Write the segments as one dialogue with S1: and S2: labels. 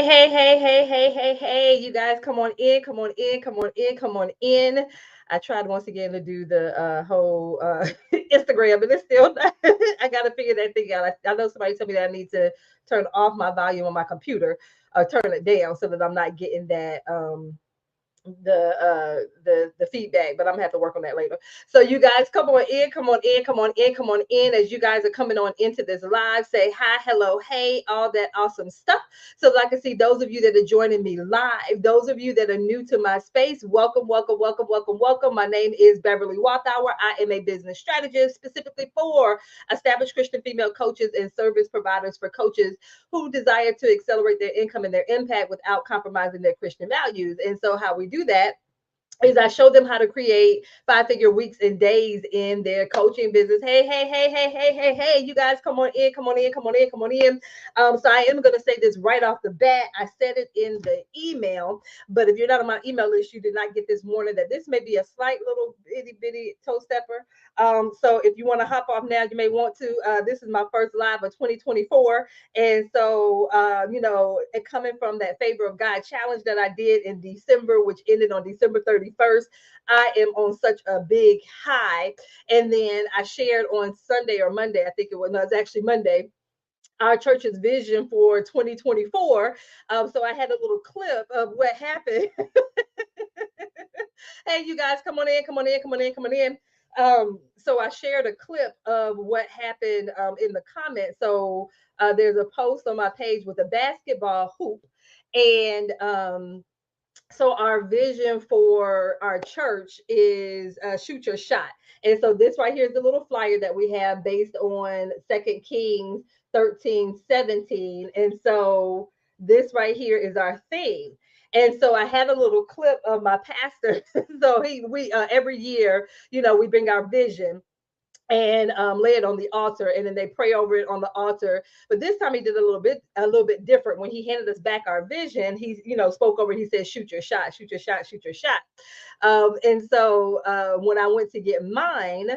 S1: Hey, you guys, come on in, come on in, come on in, come on in. I tried once again to do the whole Instagram, but it's still not. I got to figure that thing out. I know somebody told me that I need to turn off my volume on my computer or turn it down so that I'm not getting that. The feedback, but I'm gonna have to work on that later. So you guys come on in, come on in, come on in, come on in. As you guys are coming on into this live, say hi, hello, hey, all that awesome stuff. So that I can see those of you that are joining me live, those of you that are new to my space, welcome, welcome, welcome, welcome, welcome. My name is Beverly Walthour. I am a business strategist specifically for established Christian female coaches and service providers for coaches who desire to accelerate their income and their impact without compromising their Christian values. And so, how we do that is I show them how to create five-figure weeks and days in their coaching business. Hey, you guys come on in, come on in, come on in, come on in. So I am going to say this right off the bat. I said it in the email, but if you're not on my email list, you did not get this morning that this may be a slight little itty bitty toe stepper. So if you want to hop off now, you may want to. This is my first live of 2024. And so, it coming from that Favor of God challenge that I did in December, which ended on December 31st, I am on such a big high. And then I shared on Sunday or Monday, I think it was, no, it's actually Monday, our church's vision for 2024. So I had a little clip of what happened. Hey, you guys, come on in, come on in, come on in, come on in. So I shared a clip of what happened in the comments. So there's a post on my page with a basketball hoop, and so our vision for our church is shoot your shot. And so this right here is the little flyer that we have based on Second Kings 13:17. And so this right here is our theme. And so I had a little clip of my pastor. So we every year, we bring our vision and lay it on the altar, and then they pray over it on the altar. But this time he did a little bit different. When he handed us back our vision, he spoke over it. He said, shoot your shot, shoot your shot, shoot your shot. And so when I went to get mine,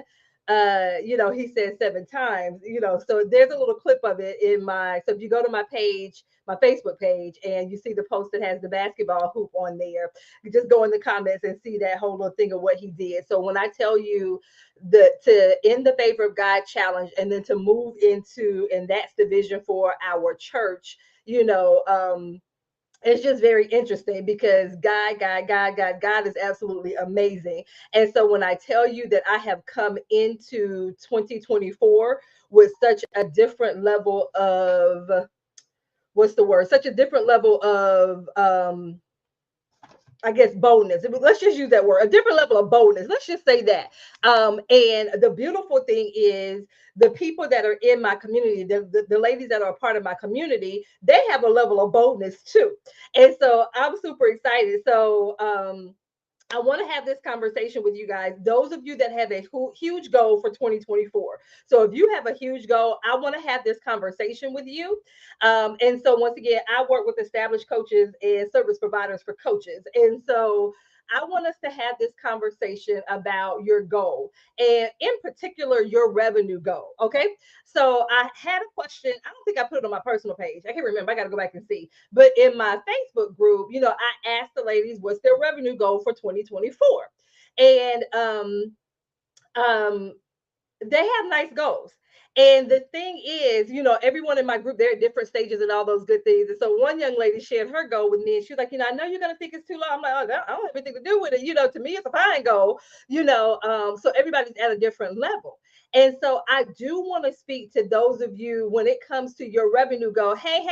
S1: he said seven times, so there's a little clip of it in my, so if you go to my page, my Facebook page, and you see the post that has the basketball hoop on there, you just go in the comments and see that whole little thing of what he did. So when I tell you to end the Favor of God challenge and then to move into, and that's the vision for our church, it's just very interesting because God is absolutely amazing. And so when I tell you that I have come into 2024 with such a different level of, what's the word? Such a different level of I guess boldness. Let's just use that word. A different level of boldness. Let's just say that. And the beautiful thing is the people that are in my community, the ladies that are a part of my community, they have a level of boldness too. And so I'm super excited. So I want to have this conversation with you guys. Those of you that have a huge goal for 2024. So if you have a huge goal, I want to have this conversation with you. And so once again, I work with established coaches and service providers for coaches. And so I want us to have this conversation about your goal and in particular your revenue goal. Okay. So I had a question. I don't think I put it on my personal page. I can't remember. I got to go back and see. But in my Facebook group, I asked the ladies what's their revenue goal for 2024. And um, they have nice goals. And the thing is, everyone in my group, they're at different stages and all those good things. And so one young lady shared her goal with me, and she was like, I know you're gonna think it's too low. I'm like, oh, I don't have anything to do with it. To me, it's a fine goal. So everybody's at a different level. And so I do want to speak to those of you when it comes to your revenue goal. Hey.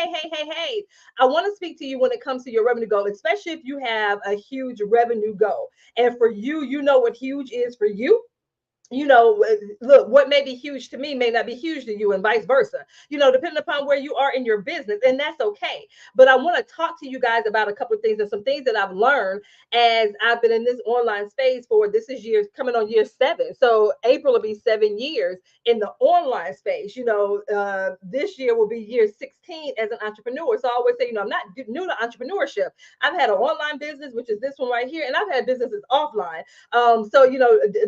S1: I want to speak to you when it comes to your revenue goal, especially if you have a huge revenue goal. And for you, you know what huge is for you. Look, what may be huge to me may not be huge to you, and vice versa, depending upon where you are in your business, and that's okay. But I want to talk to you guys about a couple of things and some things that I've learned as I've been in this online space for, this is years coming on year 7. So April will be 7 years in the online space. This year will be year 16 as an entrepreneur. So I always say, I'm not new to entrepreneurship. I've had an online business, which is this one right here, and I've had businesses offline. So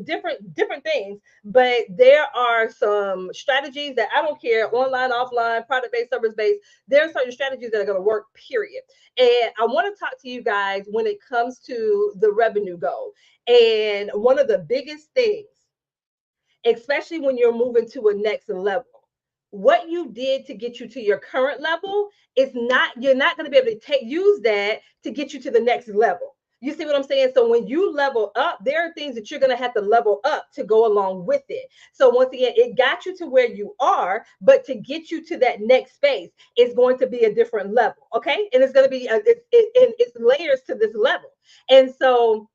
S1: different things. things, but there are some strategies that I don't care, online, offline, product based, service based. There are certain strategies that are going to work, period. And I want to talk to you guys when it comes to the revenue goal. And one of the biggest things, especially when you're moving to a next level, what you did to get you to your current level is not, you're not going to be able to use that to get you to the next level. You see what I'm saying? So when you level up, there are things that you're going to have to level up to go along with it. So once again, it got you to where you are, but to get you to that next space is going to be a different level. Okay. And it's going to be, it's layers to this level. And so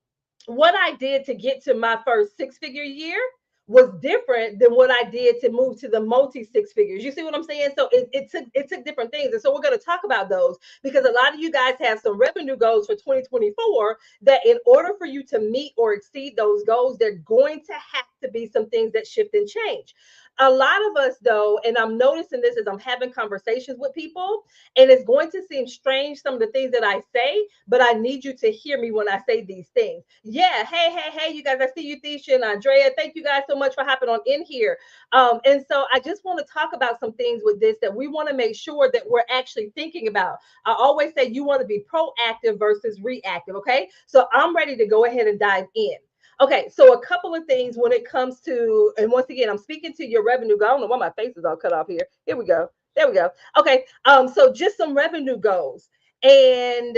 S1: what I did to get to my first six-figure year was different than what I did to move to the multi six figures. You see what I'm saying? So it took different things. And so we're going to talk about those because a lot of you guys have some revenue goals for 2024 that in order for you to meet or exceed those goals, they're going to have to be some things that shift and change. A lot of us, though, and I'm noticing this as I'm having conversations with people, and it's going to seem strange, some of the things that I say, but I need you to hear me when I say these things. Yeah, hey, you guys, I see you, Tisha and Andrea. Thank you guys so much for hopping on in here. And so I just want to talk about some things with this that we want to make sure that we're actually thinking about. I always say you want to be proactive versus reactive, okay? So I'm ready to go ahead and dive in. Okay, so a couple of things when it comes to, and once again, I'm speaking to your revenue goal. I don't know why my face is all cut off here. Here we go. There we go. Okay, so just some revenue goals, and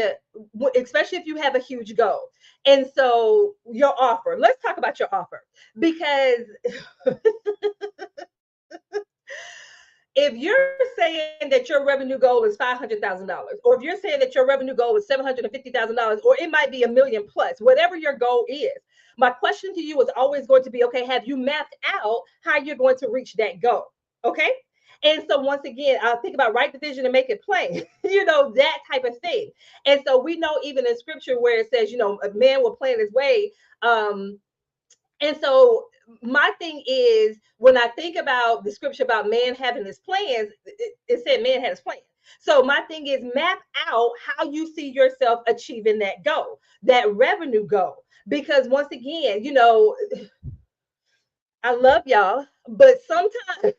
S1: especially if you have a huge goal. And so your offer, let's talk about your offer because if you're saying that your revenue goal is $500,000, or if you're saying that your revenue goal is $750,000, or it might be a million plus, whatever your goal is, my question to you is always going to be, okay, have you mapped out how you're going to reach that goal? Okay. And so once again, I'll think about write the vision and make it plain, that type of thing. And so we know even in scripture where it says, a man will plan his way. And so my thing is, when I think about the scripture about man having his plans, it said man had his plans. So my thing is map out how you see yourself achieving that goal, that revenue goal. Because once again, I love y'all, but sometimes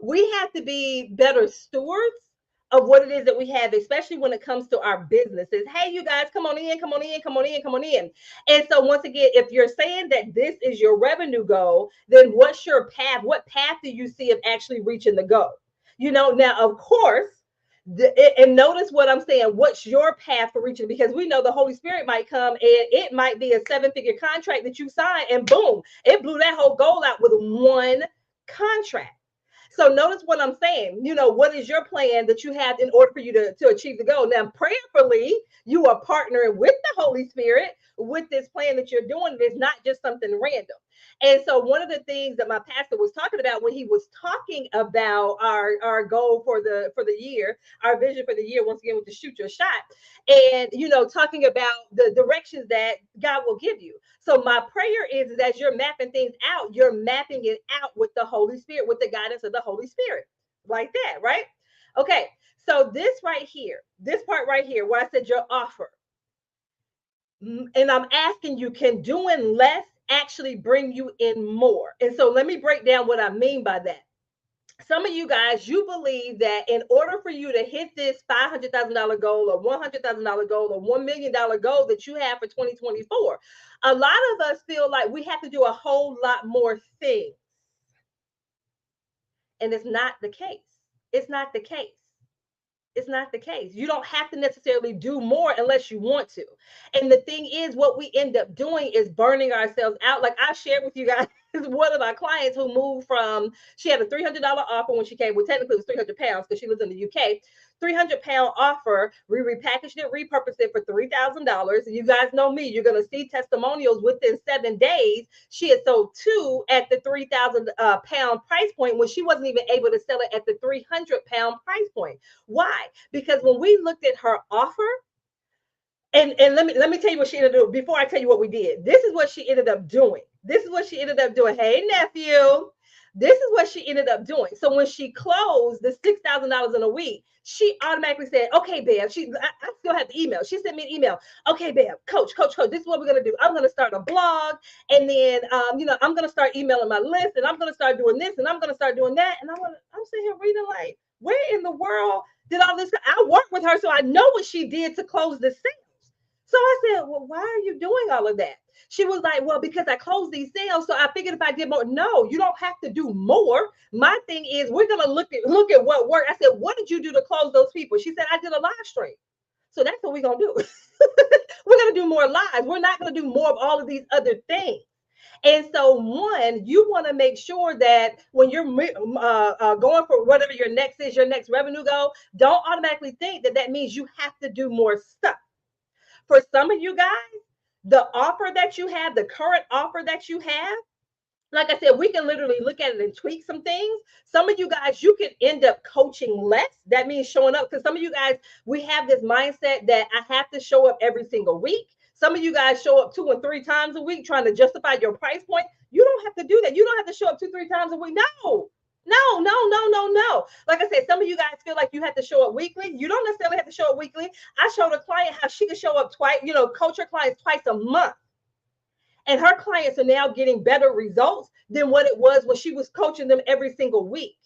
S1: we have to be better stewards of what it is that we have, especially when it comes to our businesses. Hey, you guys, come on in, come on in, come on in, come on in. And so once again, if you're saying that this is your revenue goal, then what's your path? What path do you see of actually reaching the goal? Now, of course, and notice what I'm saying. What's your path for reaching? Because we know the Holy Spirit might come and it might be a 7-figure contract that you sign, and boom, it blew that whole goal out with one contract. So notice what I'm saying. What is your plan that you have in order for you to achieve the goal? Now, prayerfully, you are partnering with the Holy Spirit with this plan that you're doing. It's not just something random. And so one of the things that my pastor was talking about when he was talking about our goal for the year, our vision for the year, once again, with the shoot your shot, and talking about the directions that God will give you. So my prayer is that as you're mapping things out, you're mapping it out with the Holy Spirit, with the guidance of the Holy Spirit, like that, right? Okay, so this right here, this part right here, where I said your offer, and I'm asking you, can doing less actually bring you in more? And so let me break down what I mean by that. Some of you guys, you believe that in order for you to hit this $500,000 goal or $100,000 goal or $1 million goal that you have for 2024, a lot of us feel like we have to do a whole lot more things. And it's not the case. It's not the case. It's not the case. You don't have to necessarily do more unless you want to. And the thing is, what we end up doing is burning ourselves out. Like I shared with you guys, one of our clients who moved from, she had a $300 offer when she came. Well, technically it was 300 pounds because she lives in the UK. 300-pound offer. We repackaged it, repurposed it for $3,000. You guys know me. You're going to see testimonials within 7 days. She had sold 2 at the 3,000 pound price point when she wasn't even able to sell it at the 300-pound price point. Why? Because when we looked at her offer, and let me tell you what she ended up doing before I tell you what we did. This is what she ended up doing. This is what she ended up doing. Hey, nephew. This is what she ended up doing. So when she closed the $6,000 in a week, she automatically said, "Okay, Bev." I still have the email. She sent me an email. "Okay, Bev, coach, this is what we're gonna do. I'm gonna start a blog, and then I'm gonna start emailing my list, and I'm gonna start doing this, and I'm gonna start doing that." And I'm sitting here reading like, where in the world did all this? I worked with her, so I know what she did to close the sales. So I said, "Well, why are you doing all of that?" She was like, "Well, because I closed these sales, so I figured if I did more." No, you don't have to do more. My thing is, we're gonna look at what worked. I said, "What did you do to close those people?" She said, "I did a live stream." So that's what we're gonna do. We're gonna do more lives. We're not gonna do more of all of these other things. And so, one, you want to make sure that when you're going for whatever your next is, your next revenue goal, don't automatically think that that means you have to do more stuff. For some of you guys, the offer that you have, the current offer that you have, like I said, we can literally look at it and tweak some things. Some of you guys, you can end up coaching less. That means showing up, because some of you guys, we have this mindset that I have to show up every single week. Some of you guys show up 2 and 3 times a week trying to justify your price point. You don't have to do that. You don't have to show up 2, 3 times a week. No, no, no, no, no, no. Like I said, some of you guys feel like you have to show up weekly. You don't necessarily have to show up weekly. I showed a client how she could show up twice, coach her clients twice a month. And her clients are now getting better results than what it was when she was coaching them every single week.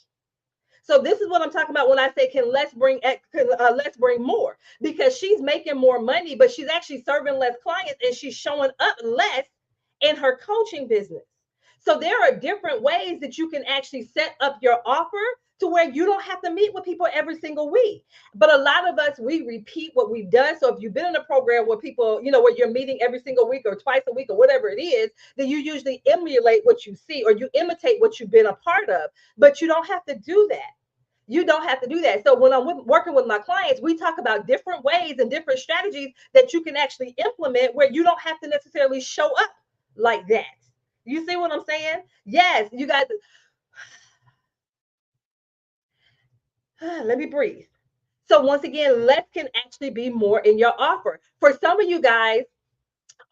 S1: So this is what I'm talking about when I say can less bring less bring more, because she's making more money, but she's actually serving less clients and she's showing up less in her coaching business. So there are different ways that you can actually set up your offer to where you don't have to meet with people every single week. But a lot of us, we repeat what we've done. So if you've been in a program where people, where you're meeting every single week or twice a week or whatever it is, then you usually emulate what you see or you imitate what you've been a part of. But you don't have to do that. You don't have to do that. So when I'm working with my clients, we talk about different ways and different strategies that you can actually implement where you don't have to necessarily show up like that. You see what I'm saying? Yes, you guys. Let me breathe. So once again, less can actually be more in your offer. For some of you guys,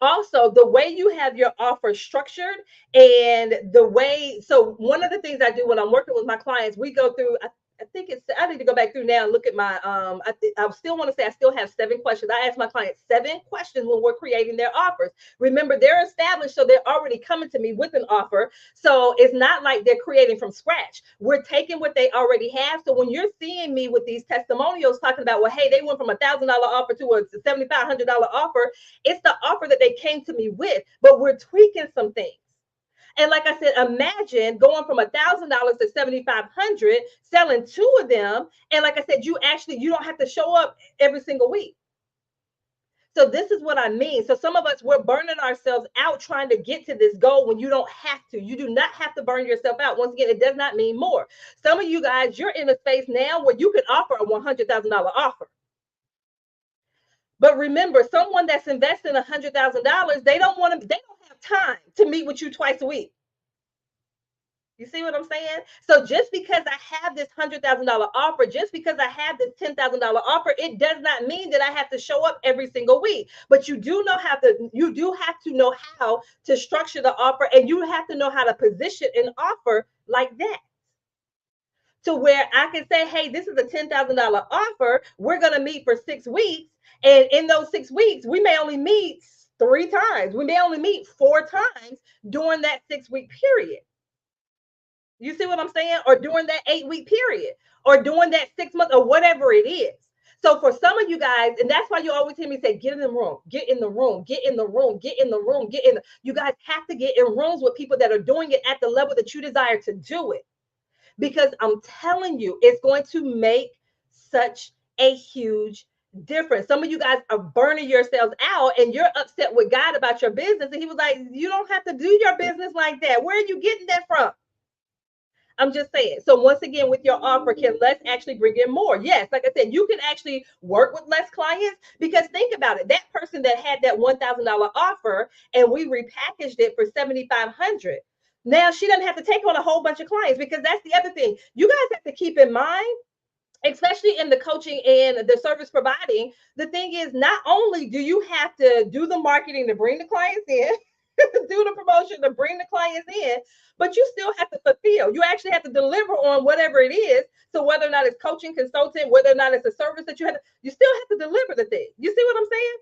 S1: also the way you have your offer structured and the way, so one of the things I do when I'm working with my clients, we go through, I think it's, I need to go back through now and look at my I still want to say I still have 7 questions. I ask my clients 7 questions when we're creating their offers. Remember, they're established, so they're already coming to me with an offer. So it's not like they're creating from scratch. We're taking what they already have. So when you're seeing me with these testimonials talking about, well, hey, they went from $1,000 offer to a $7,500 offer, it's the offer that they came to me with, but we're tweaking some things. And like I said, imagine going from $1,000 to 7,500, selling 2 of them. And like I said, you don't have to show up every single week. So this is what I mean. So some of us, we're burning ourselves out trying to get to this goal when you don't have to. You do not have to burn yourself out. Once again, it does not mean more. Some of you guys, you're in a space now where you can offer a $100,000 offer. But remember, someone that's investing $100,000, they don't have time to meet with you twice a week. You see what I'm saying? So just because I have this $100,000 offer, just because I have this $10,000 offer, it does not mean that I have to show up every single week. But you do have to know how to structure the offer, and you have to know how to position an offer like that, to where I can say, hey, this is a $10,000 offer. We're going to meet for 6 weeks. And in those 6 weeks, we may only meet 3 times. We may only meet 4 times during that 6-week period. You see what I'm saying? Or during that 8-week period, or during that 6 months, or whatever it is. So for some of you guys, and that's why you always hear me say, get in the room, get in the room, get in the room, get in the room, you guys have to get in rooms with people that are doing it at the level that you desire to do it. Because I'm telling you, it's going to make such a huge difference. Some of you guys are burning yourselves out and you're upset with God about your business. And he was like, you don't have to do your business like that. Where are you getting that from? I'm just saying. So once again, with your offer, can less actually bring in more? Yes, like I said, you can actually work with less clients, because think about it. That person that had that $1,000 offer and we repackaged it for 7,500. Now she doesn't have to take on a whole bunch of clients, because that's the other thing. You guys have to keep in mind, especially in the coaching and the service providing, the thing is, not only do you have to do the marketing to bring the clients in, do the promotion to bring the clients in, but you still have to fulfill. You actually have to deliver on whatever it is. So whether or not it's coaching, consultant, whether or not it's a service that you still have to deliver the thing. You see what I'm saying?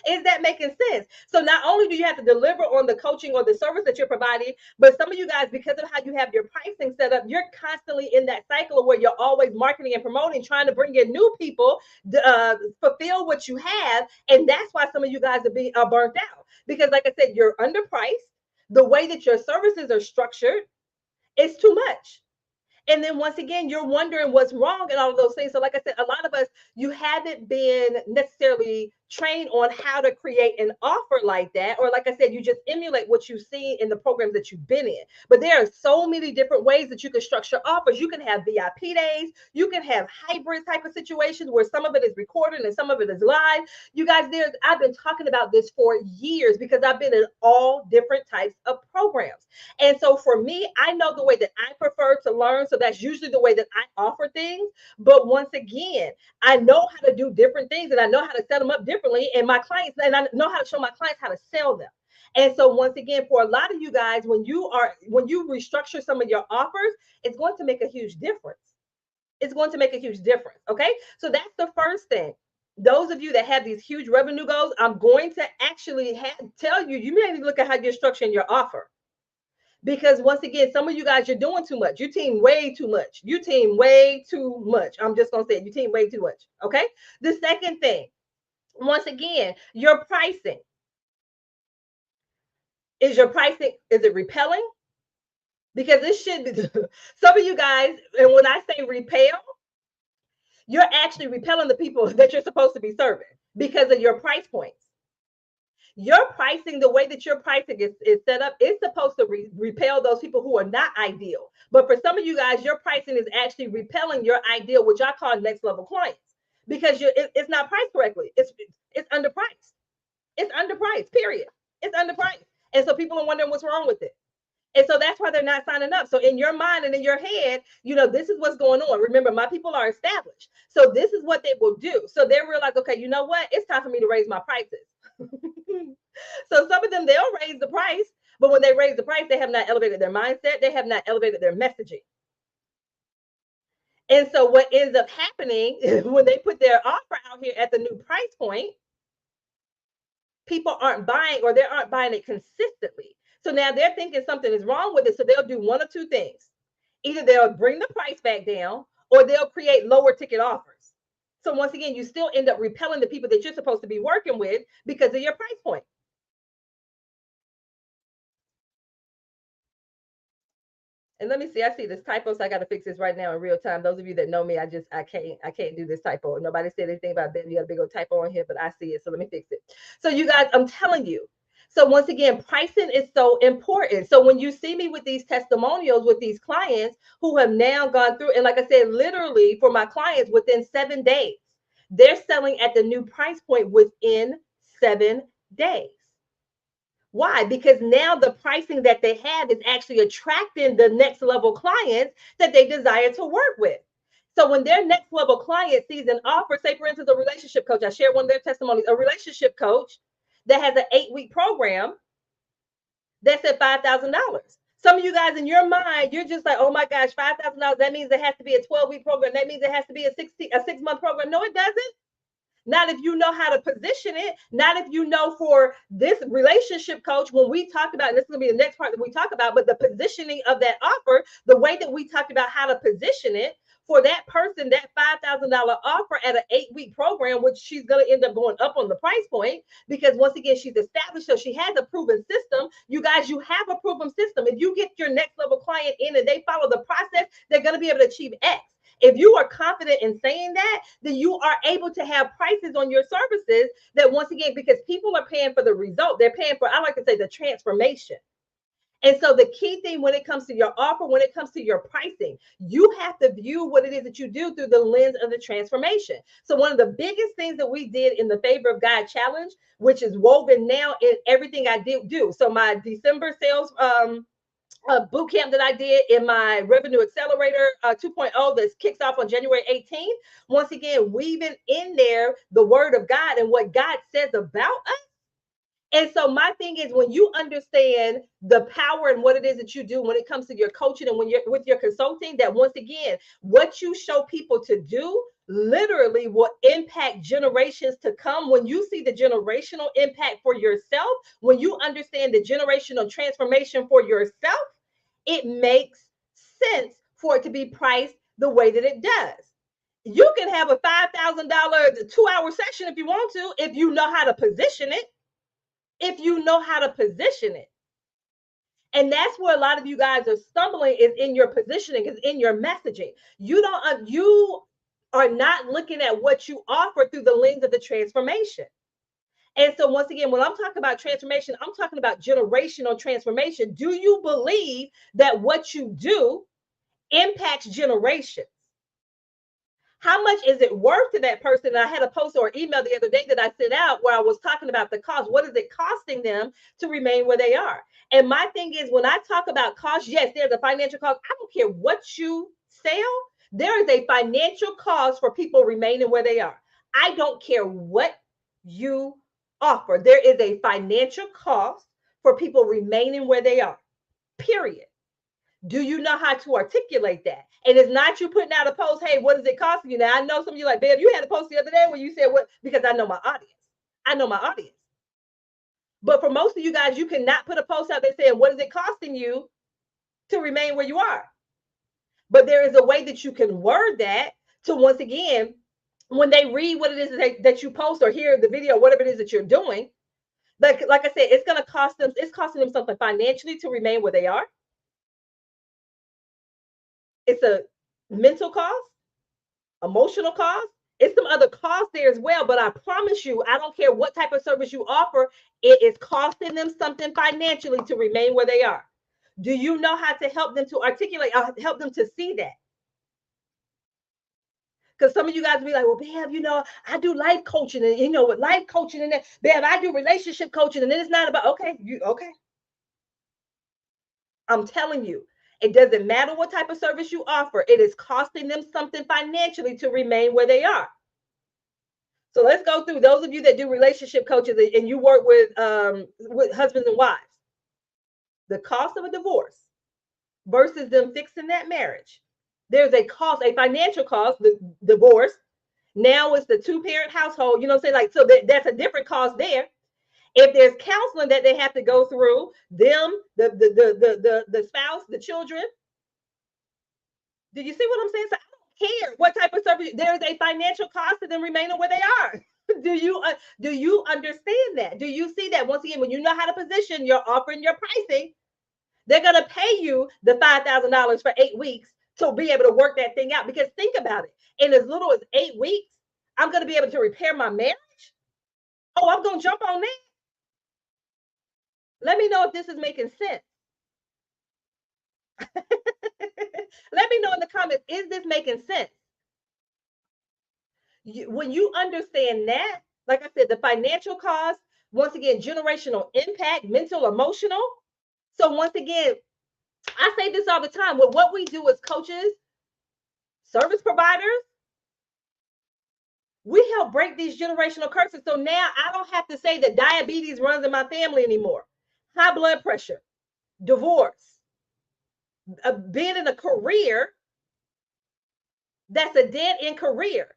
S1: Is that making sense? So not only do you have to deliver on the coaching or the service that you're providing, but some of you guys, because of how you have your pricing set up, you're constantly in that cycle where you're always marketing and promoting, trying to bring in new people, fulfill what you have, and that's why some of you guys are burnt out, because like I said, you're underpriced. The way that your services are structured is too much. And then once again, you're wondering what's wrong and all of those things. So, like I said, a lot of us, you haven't been necessarily trained on how to create an offer like that. Or, like I said, you just emulate what you see in the programs that you've been in. But there are so many different ways that you can structure offers. You can have VIP days, you can have hybrid type of situations where some of it is recorded and some of it is live. You guys, I've been talking about this for years because I've been in all different types of programs. And so for me, I know the way that I prefer to learn. So that's usually the way that I offer things. But once again, I know how to do different things and I know how to set them up differently. And my clients, and I know how to show my clients how to sell them. And so once again, for a lot of you guys, when you restructure some of your offers, it's going to make a huge difference. It's going to make a huge difference. Okay. So that's the first thing. Those of you that have these huge revenue goals, I'm going to actually tell you, you may need to look at how you're structuring your offer. Because once again, some of you guys, you're doing too much. You team way too much. You team way too much. I'm just going to say it. You team way too much. Okay. The second thing, once again, your pricing. Is it repelling? Because this should be, some of you guys, and when I say repel, you're actually repelling the people that you're supposed to be serving because of your price points. Your pricing, the way that your pricing is set up, is supposed to repel those people who are not ideal. But for some of you guys, your pricing is actually repelling your ideal, which I call next level clients, because it's not priced correctly. It's underpriced. It's underpriced, period. It's underpriced. And so people are wondering what's wrong with it. And so that's why they're not signing up. So in your mind and in your head, this is what's going on. Remember, my people are established. So this is what they will do. So they're real like, okay, you know what? It's time for me to raise my prices. So some of them, they'll raise the price, but when they raise the price, they have not elevated their mindset. They have not elevated their messaging. And so what ends up happening when they put their offer out here at the new price point, people aren't buying, or they aren't buying it consistently. So now they're thinking something is wrong with it. So they'll do one or two things. Either they'll bring the price back down, or they'll create lower ticket offers. So once again, you still end up repelling the people that you're supposed to be working with because of your price point. And let me see, I see this typo, so I got to fix this right now in real time. Those of you that know me, I can't do this typo. Nobody said anything about Ben. You got a big old typo on here, but I see it, so let me fix it. So you guys, I'm telling you. So once again, pricing is so important. So when you see me with these testimonials with these clients who have now gone through, and like I said, literally for my clients within 7 days, they're selling at the new price point within 7 days. Why? Because now the pricing that they have is actually attracting the next level clients that they desire to work with. So when their next level client sees an offer, say for instance, a relationship coach, I shared one of their testimonies, a relationship coach that has an 8-week program that's at $5,000. Some of you guys in your mind, you're just like, oh my gosh, $5,000. That means it has to be a 12-week program. That means it has to be a 6-month program. No, it doesn't. Not if you know how to position it. Not if you know for this relationship coach, when we talked about, and this is going to be the next part that we talk about, but the positioning of that offer, the way that we talked about how to position it for that person, that $5,000 offer at an 8-week program, which she's going to end up going up on the price point because once again, she's established. So she has a proven system. You guys, you have a proven system. If you get your next level client in and they follow the process, they're going to be able to achieve X. If you are confident in saying that, then you are able to have prices on your services that, once again, because people are paying for the result, they're paying for, I like to say, the transformation. And so the key thing when it comes to your offer, when it comes to your pricing, you have to view what it is that you do through the lens of the transformation. So one of the biggest things that we did in the Favor of God Challenge, which is woven now in everything I do. So my December sales boot camp that I did in my Revenue Accelerator 2.0 that kicks off on January 18th. Once again, weaving in there the word of God and what God says about us. And so my thing is, when you understand the power and what it is that you do when it comes to your coaching and when you're with your consulting, that once again, what you show people to do literally will impact generations to come. When you see the generational impact for yourself, when you understand the generational transformation for yourself, it makes sense for it to be priced the way that it does. You can have a $5,000 2-hour session if you want to, if you know how to position it. If you know how to position it. And that's where a lot of you guys are stumbling, is in your positioning, is in your messaging. You are not looking at what you offer through the lens of the transformation. And so once again, when I'm talking about transformation, I'm talking about generational transformation. Do you believe that what you do impacts generations? How much is it worth to that person? And I had a post or email the other day that I sent out where I was talking about the cost. What is it costing them to remain where they are? And my thing is, when I talk about cost, yes, there's a financial cost. I don't care what you sell. There is a financial cost for people remaining where they are. I don't care what you offer. There is a financial cost for people remaining where they are, period. Do you know how to articulate that? And it's not you putting out a post, hey, what is it costing you? Now, I know some of you like, babe, you had a post the other day where you said what, because I know my audience. I know my audience. But for most of you guys, you cannot put a post out there saying, what is it costing you to remain where you are? But there is a way that you can word that to, once again, when they read what it is that you post or hear the video, whatever it is that you're doing, like I said, it's going to cost them, it's costing them something financially to remain where they are. It's a mental cost, emotional cost. It's some other costs there as well. But I promise you, I don't care what type of service you offer, it is costing them something financially to remain where they are. Do you know how to help them to articulate, help them to see that? Because some of you guys will be like, well, Bev, I do life coaching, and with life coaching, and then Bev, I do relationship coaching, and then it's not about, okay. I'm telling you, it doesn't matter what type of service you offer. It is costing them something financially to remain where they are. So let's go through those of you that do relationship coaches and you work with husbands and wives. The cost of a divorce versus them fixing that marriage. There's a cost, a financial cost, the divorce. Now it's the two-parent household, so that's a different cost there. If there's counseling that they have to go through, them, the spouse, the children. Do you see what I'm saying? So I don't care what type of service. There is a financial cost to them remaining where they are. Do you understand that? Do you see that? Once again, when you know how to position your offer and your pricing, they're gonna pay you the $5,000 for 8 weeks to be able to work that thing out. Because think about it, in as little as 8 weeks, I'm gonna be able to repair my marriage. Oh, I'm gonna jump on that. Let me know if this is making sense. Let me know in the comments, is this making sense? When you understand that, like I said, the financial cost, once again, generational impact, mental, emotional. So once again, I say this all the time, with what we do as coaches, service providers, we help break these generational curses. So now I don't have to say that diabetes runs in my family anymore. High blood pressure, divorce, being in a career that's a dead end career.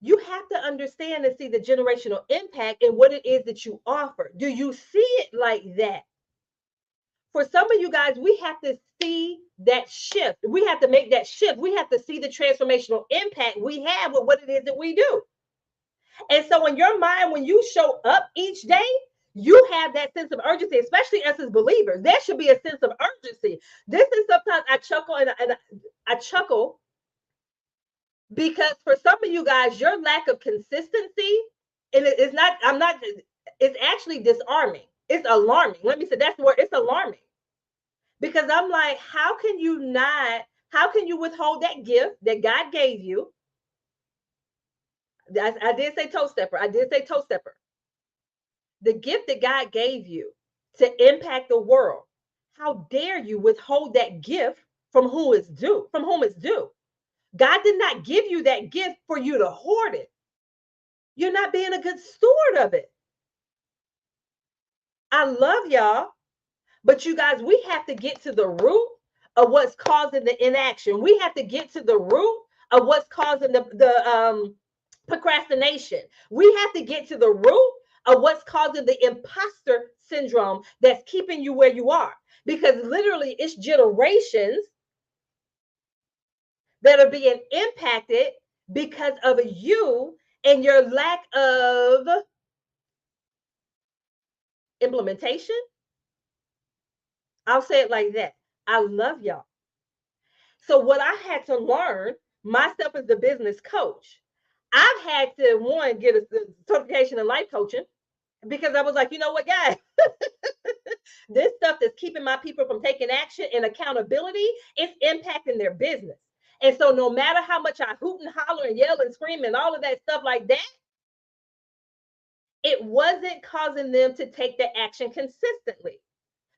S1: You have to understand and see the generational impact and what it is that you offer. Do you see it like that? For some of you guys, we have to see that shift. We have to make that shift. We have to see the transformational impact we have with what it is that we do. And so in your mind, when you show up each day, you have that sense of urgency, especially us as believers. There should be a sense of urgency. This is sometimes I chuckle and I chuckle because for some of you guys, your lack of consistency, and it's not, it's actually disarming. It's alarming. Let me say that's the word. It's alarming. Because I'm like, how can you withhold that gift that God gave you? I did say toe stepper. The gift that God gave you to impact the world. How dare you withhold that gift from whom it's due? God did not give you that gift for you to hoard it. You're not being a good steward of it. I love y'all, but you guys, we have to get to the root of what's causing the inaction. We have to get to the root of what's causing the procrastination. We have to get to the root of what's causing the imposter syndrome that's keeping you where you are. Because literally, it's generations that are being impacted because of you and your lack of implementation. I'll say it like that. I love y'all. So, what I had to learn myself as the business coach, I've had to one get a certification in life coaching because I was like, you know what, guys, this stuff that's keeping my people from taking action and accountability is impacting their business. And so, no matter how much I hoot and holler and yell and scream and all of that stuff like that, it wasn't causing them to take the action consistently.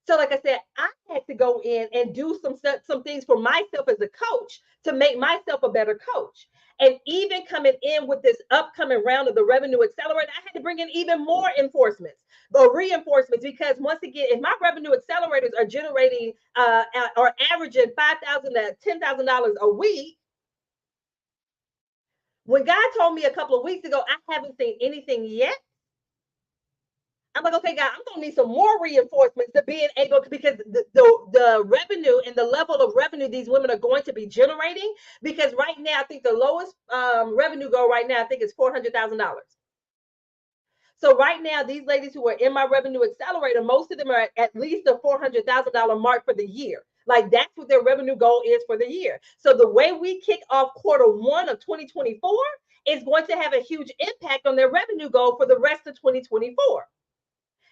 S1: So, like I said, I had to go in and do some things for myself as a coach to make myself a better coach. And even coming in with this upcoming round of the Revenue Accelerator, I had to bring in even more enforcements or reinforcements because once again, if my revenue accelerators are generating or averaging $5,000 to $10,000 a week, when God told me a couple of weeks ago, I haven't seen anything yet. I'm like, okay, God, I'm gonna need some more reinforcements to being able to, because the revenue and the level of revenue these women are going to be generating. Because right now, I think the lowest revenue goal right now, I think is $400,000. So right now, these ladies who are in my revenue accelerator, most of them are at least the $400,000 mark for the year. Like that's what their revenue goal is for the year. So the way we kick off quarter 1 of 2024 is going to have a huge impact on their revenue goal for the rest of 2024.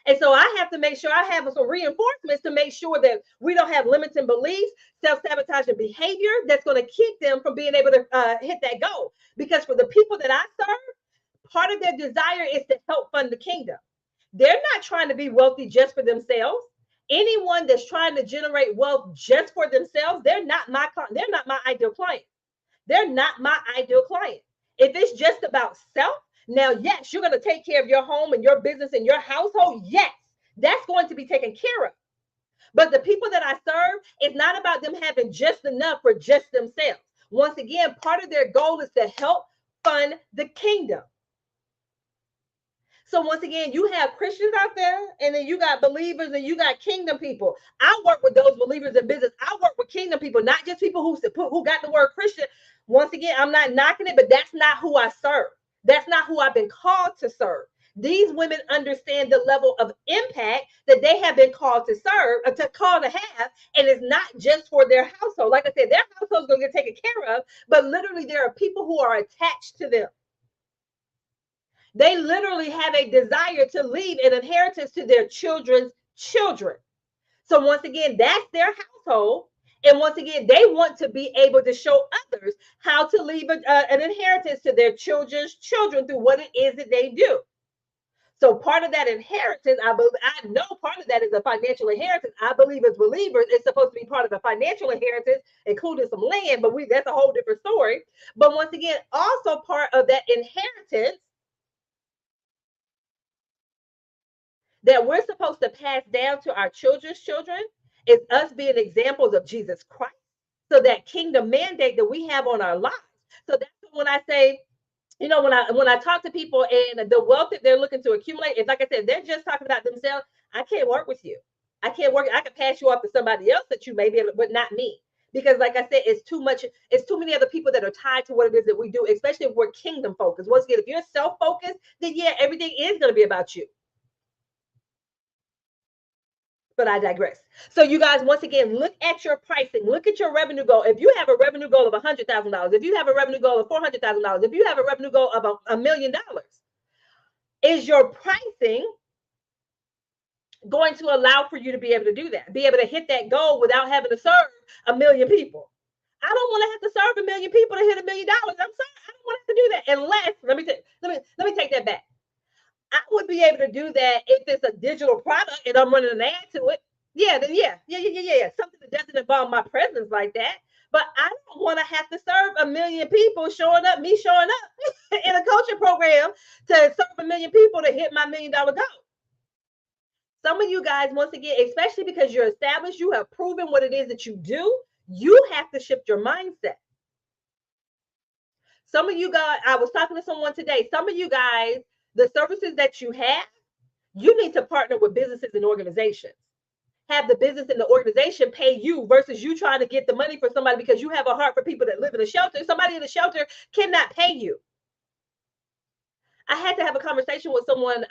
S1: And so I have to make sure I have some reinforcements to make sure that we don't have limiting beliefs, self-sabotaging behavior that's going to keep them from being able to hit that goal. Because for the people that I serve, part of their desire is to help fund the kingdom. They're not trying to be wealthy just for themselves. Anyone that's trying to generate wealth just for themselves, they're not my ideal client. They're not my ideal client. If it's just about self, now, yes, you're going to take care of your home and your business and your household. Yes, that's going to be taken care of. But the people that I serve, it's not about them having just enough for just themselves. Once again, part of their goal is to help fund the kingdom. So once again, you have Christians out there, and then you got believers, and you got kingdom people. I work with those believers in business. I work with kingdom people, not just people who got the word Christian. Once again, I'm not knocking it, but that's not who I serve. That's not who I've been called to serve. These women understand the level of impact that they have been called to serve, called to have, and it's not just for their household. Like I said, their household's going to get taken care of, but literally there are people who are attached to them. They literally have a desire to leave an inheritance to their children's children. So once again, that's their household. And once again, they want to be able to show others how to leave an inheritance to their children's children through what it is that they do. So part of that inheritance, I know part of that is a financial inheritance. I believe as believers, it's supposed to be part of the financial inheritance, including some land, but that's a whole different story. But once again, also part of that inheritance that we're supposed to pass down to our children's children is us being examples of Jesus Christ. So that kingdom mandate that we have on our lives. So that's when I say, when I talk to people and the wealth that they're looking to accumulate, it's like I said, they're just talking about themselves. I can't work with you. I can't work. I can pass you off to somebody else that you may be able, but not me. Because like I said, it's too much, it's too many other people that are tied to what it is that we do, especially if we're kingdom focused. Once again, if you're self-focused, then yeah, everything is going to be about you. But I digress. So you guys, once again, look at your pricing, look at your revenue goal. If you have a revenue goal of $100,000, if you have a revenue goal of $400,000, if you have a revenue goal of $1 million, is your pricing going to allow for you to be able to do that, be able to hit that goal without having to serve 1 million people? I don't want to have to serve 1 million people to hit $1 million. I'm sorry, I don't want to have to do that unless let me take that back. I would be able to do that if it's a digital product and I'm running an ad to it. Yeah, then yeah. Something that doesn't involve my presence like that. But I don't want to have to serve 1 million people me showing up in a coaching program to serve 1 million people to hit my $1 million goal. Some of you guys, once again, especially because you're established, you have proven what it is that you do, you have to shift your mindset. Some of you guys, I was talking to someone today, some of you guys, the services that you have, you need to partner with businesses and organizations. Have the business and the organization pay you versus you trying to get the money for somebody because you have a heart for people that live in a shelter. Somebody in a shelter cannot pay you. I had to have a conversation with someone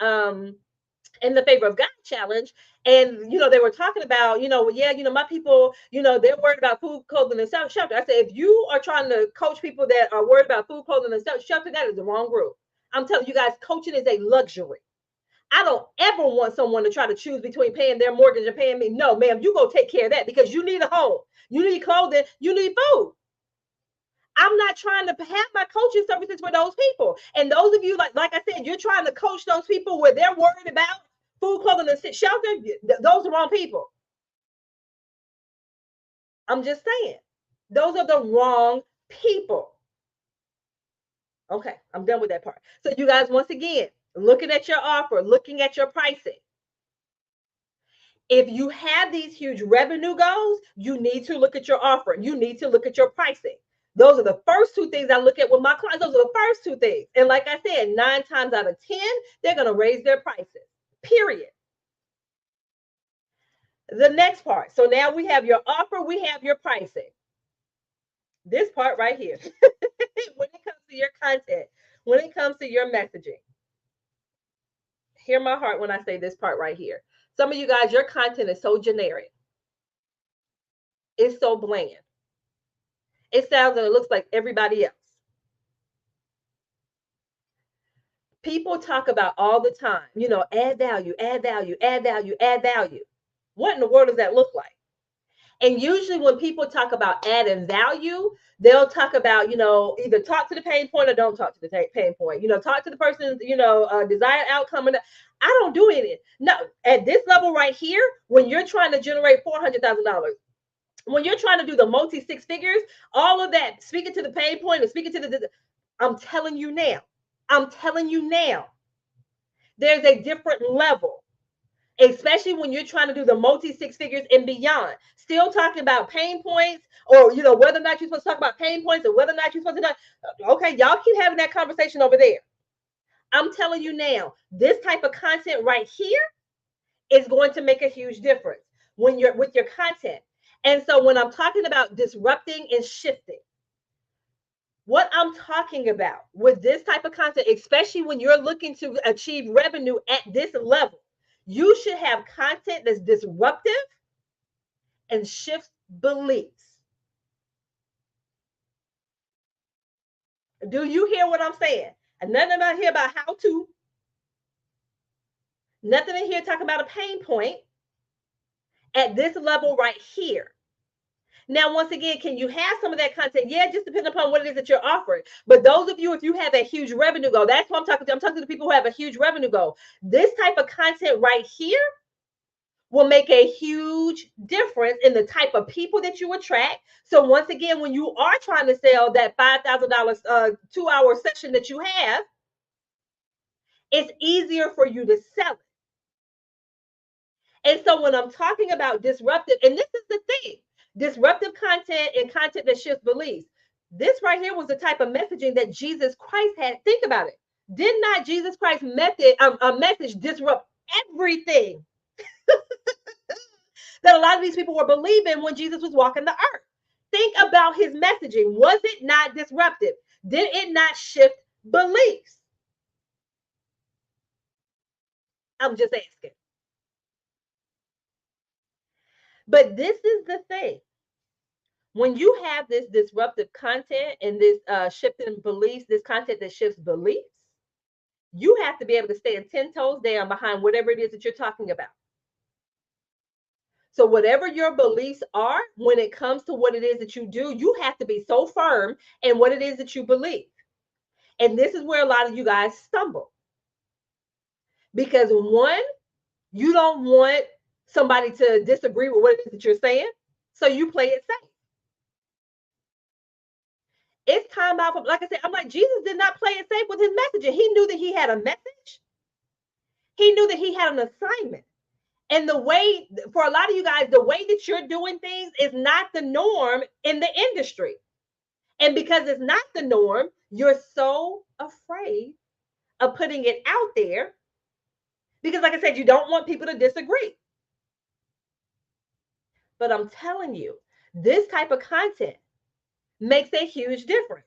S1: in the Favor of God challenge, and they were talking about, yeah, my people, they're worried about food, clothing, and shelter. I said, if you are trying to coach people that are worried about food, clothing, and shelter, that is the wrong group. I'm telling you guys, coaching is a luxury. I don't ever want someone to try to choose between paying their mortgage and paying me. No, ma'am, you go take care of that because you need a home, you need clothing, you need food. I'm not trying to have my coaching services for those people. And those of you, like I said, you're trying to coach those people where they're worried about food, clothing, and shelter. Those are the wrong people. I'm just saying, those are the wrong people. Okay, I'm done with that part. So you guys, once again, looking at your offer, looking at your pricing. If you have these huge revenue goals, you need to look at your offer. You need to look at your pricing. Those are the first two things I look at with my clients. Those are the first two things. And like I said, 9 times out of 10, they're going to raise their prices, period. The next part. So now we have your offer, we have your pricing. This part right here. When it comes to your content, when it comes to your messaging, hear my heart when I say this part right here. Some of you guys, your content is so generic. It's so bland. It sounds and it looks like everybody else. People talk about all the time, add value, add value, add value, add value. What in the world does that look like? And usually when people talk about adding value, they'll talk about, either talk to the pain point or don't talk to the pain point. Talk to the person's, desired outcome. And I don't do anything. No, at this level right here, when you're trying to generate $400,000, when you're trying to do the multi six figures, all of that, speaking to the pain point and speaking to I'm telling you now, there's a different level, especially when you're trying to do the multi six figures and beyond. Still talking about pain points, or whether or not you're supposed to talk about pain points, or whether or not you're supposed to. Okay, y'all keep having that conversation over there. I'm telling you now, this type of content right here is going to make a huge difference when you're with your content. And so when I'm talking about disrupting and shifting, what I'm talking about with this type of content, especially when you're looking to achieve revenue at this level, you should have content that's disruptive and shifts beliefs. Do you hear what I'm saying? And nothing about here about how to. Nothing in here talking about a pain point at this level right here. Now, once again, can you have some of that content? Yeah, just depending upon what it is that you're offering. But those of you, if you have a huge revenue goal, that's what I'm talking to. I'm talking to the people who have a huge revenue goal. This type of content right here will make a huge difference in the type of people that you attract. So once again, when you are trying to sell that $5,000 2-hour session that you have, it's easier for you to sell it. And so when I'm talking about disruptive, and this is the thing, disruptive content and content that shifts beliefs. This right here was the type of messaging that Jesus Christ had. Think about it. Did not Jesus Christ's message disrupt everything that a lot of these people were believing when Jesus was walking the earth? Think about his messaging. Was it not disruptive? Did it not shift beliefs? I'm just asking. But this is the thing. When you have this disruptive content and this shifting beliefs, this content that shifts beliefs, you have to be able to stand 10 toes down behind whatever it is that you're talking about. So whatever your beliefs are, when it comes to what it is that you do, you have to be so firm in what it is that you believe. And this is where a lot of you guys stumble. Because one, you don't want somebody to disagree with what it is that you're saying. So you play it safe. It's time out for, like I said, I'm like, Jesus did not play it safe with his messaging. He knew that he had a message. He knew that he had an assignment. And the way, for a lot of you guys, the way that you're doing things is not the norm in the industry. And because it's not the norm, you're so afraid of putting it out there because, like I said, you don't want people to disagree. But I'm telling you, this type of content makes a huge difference.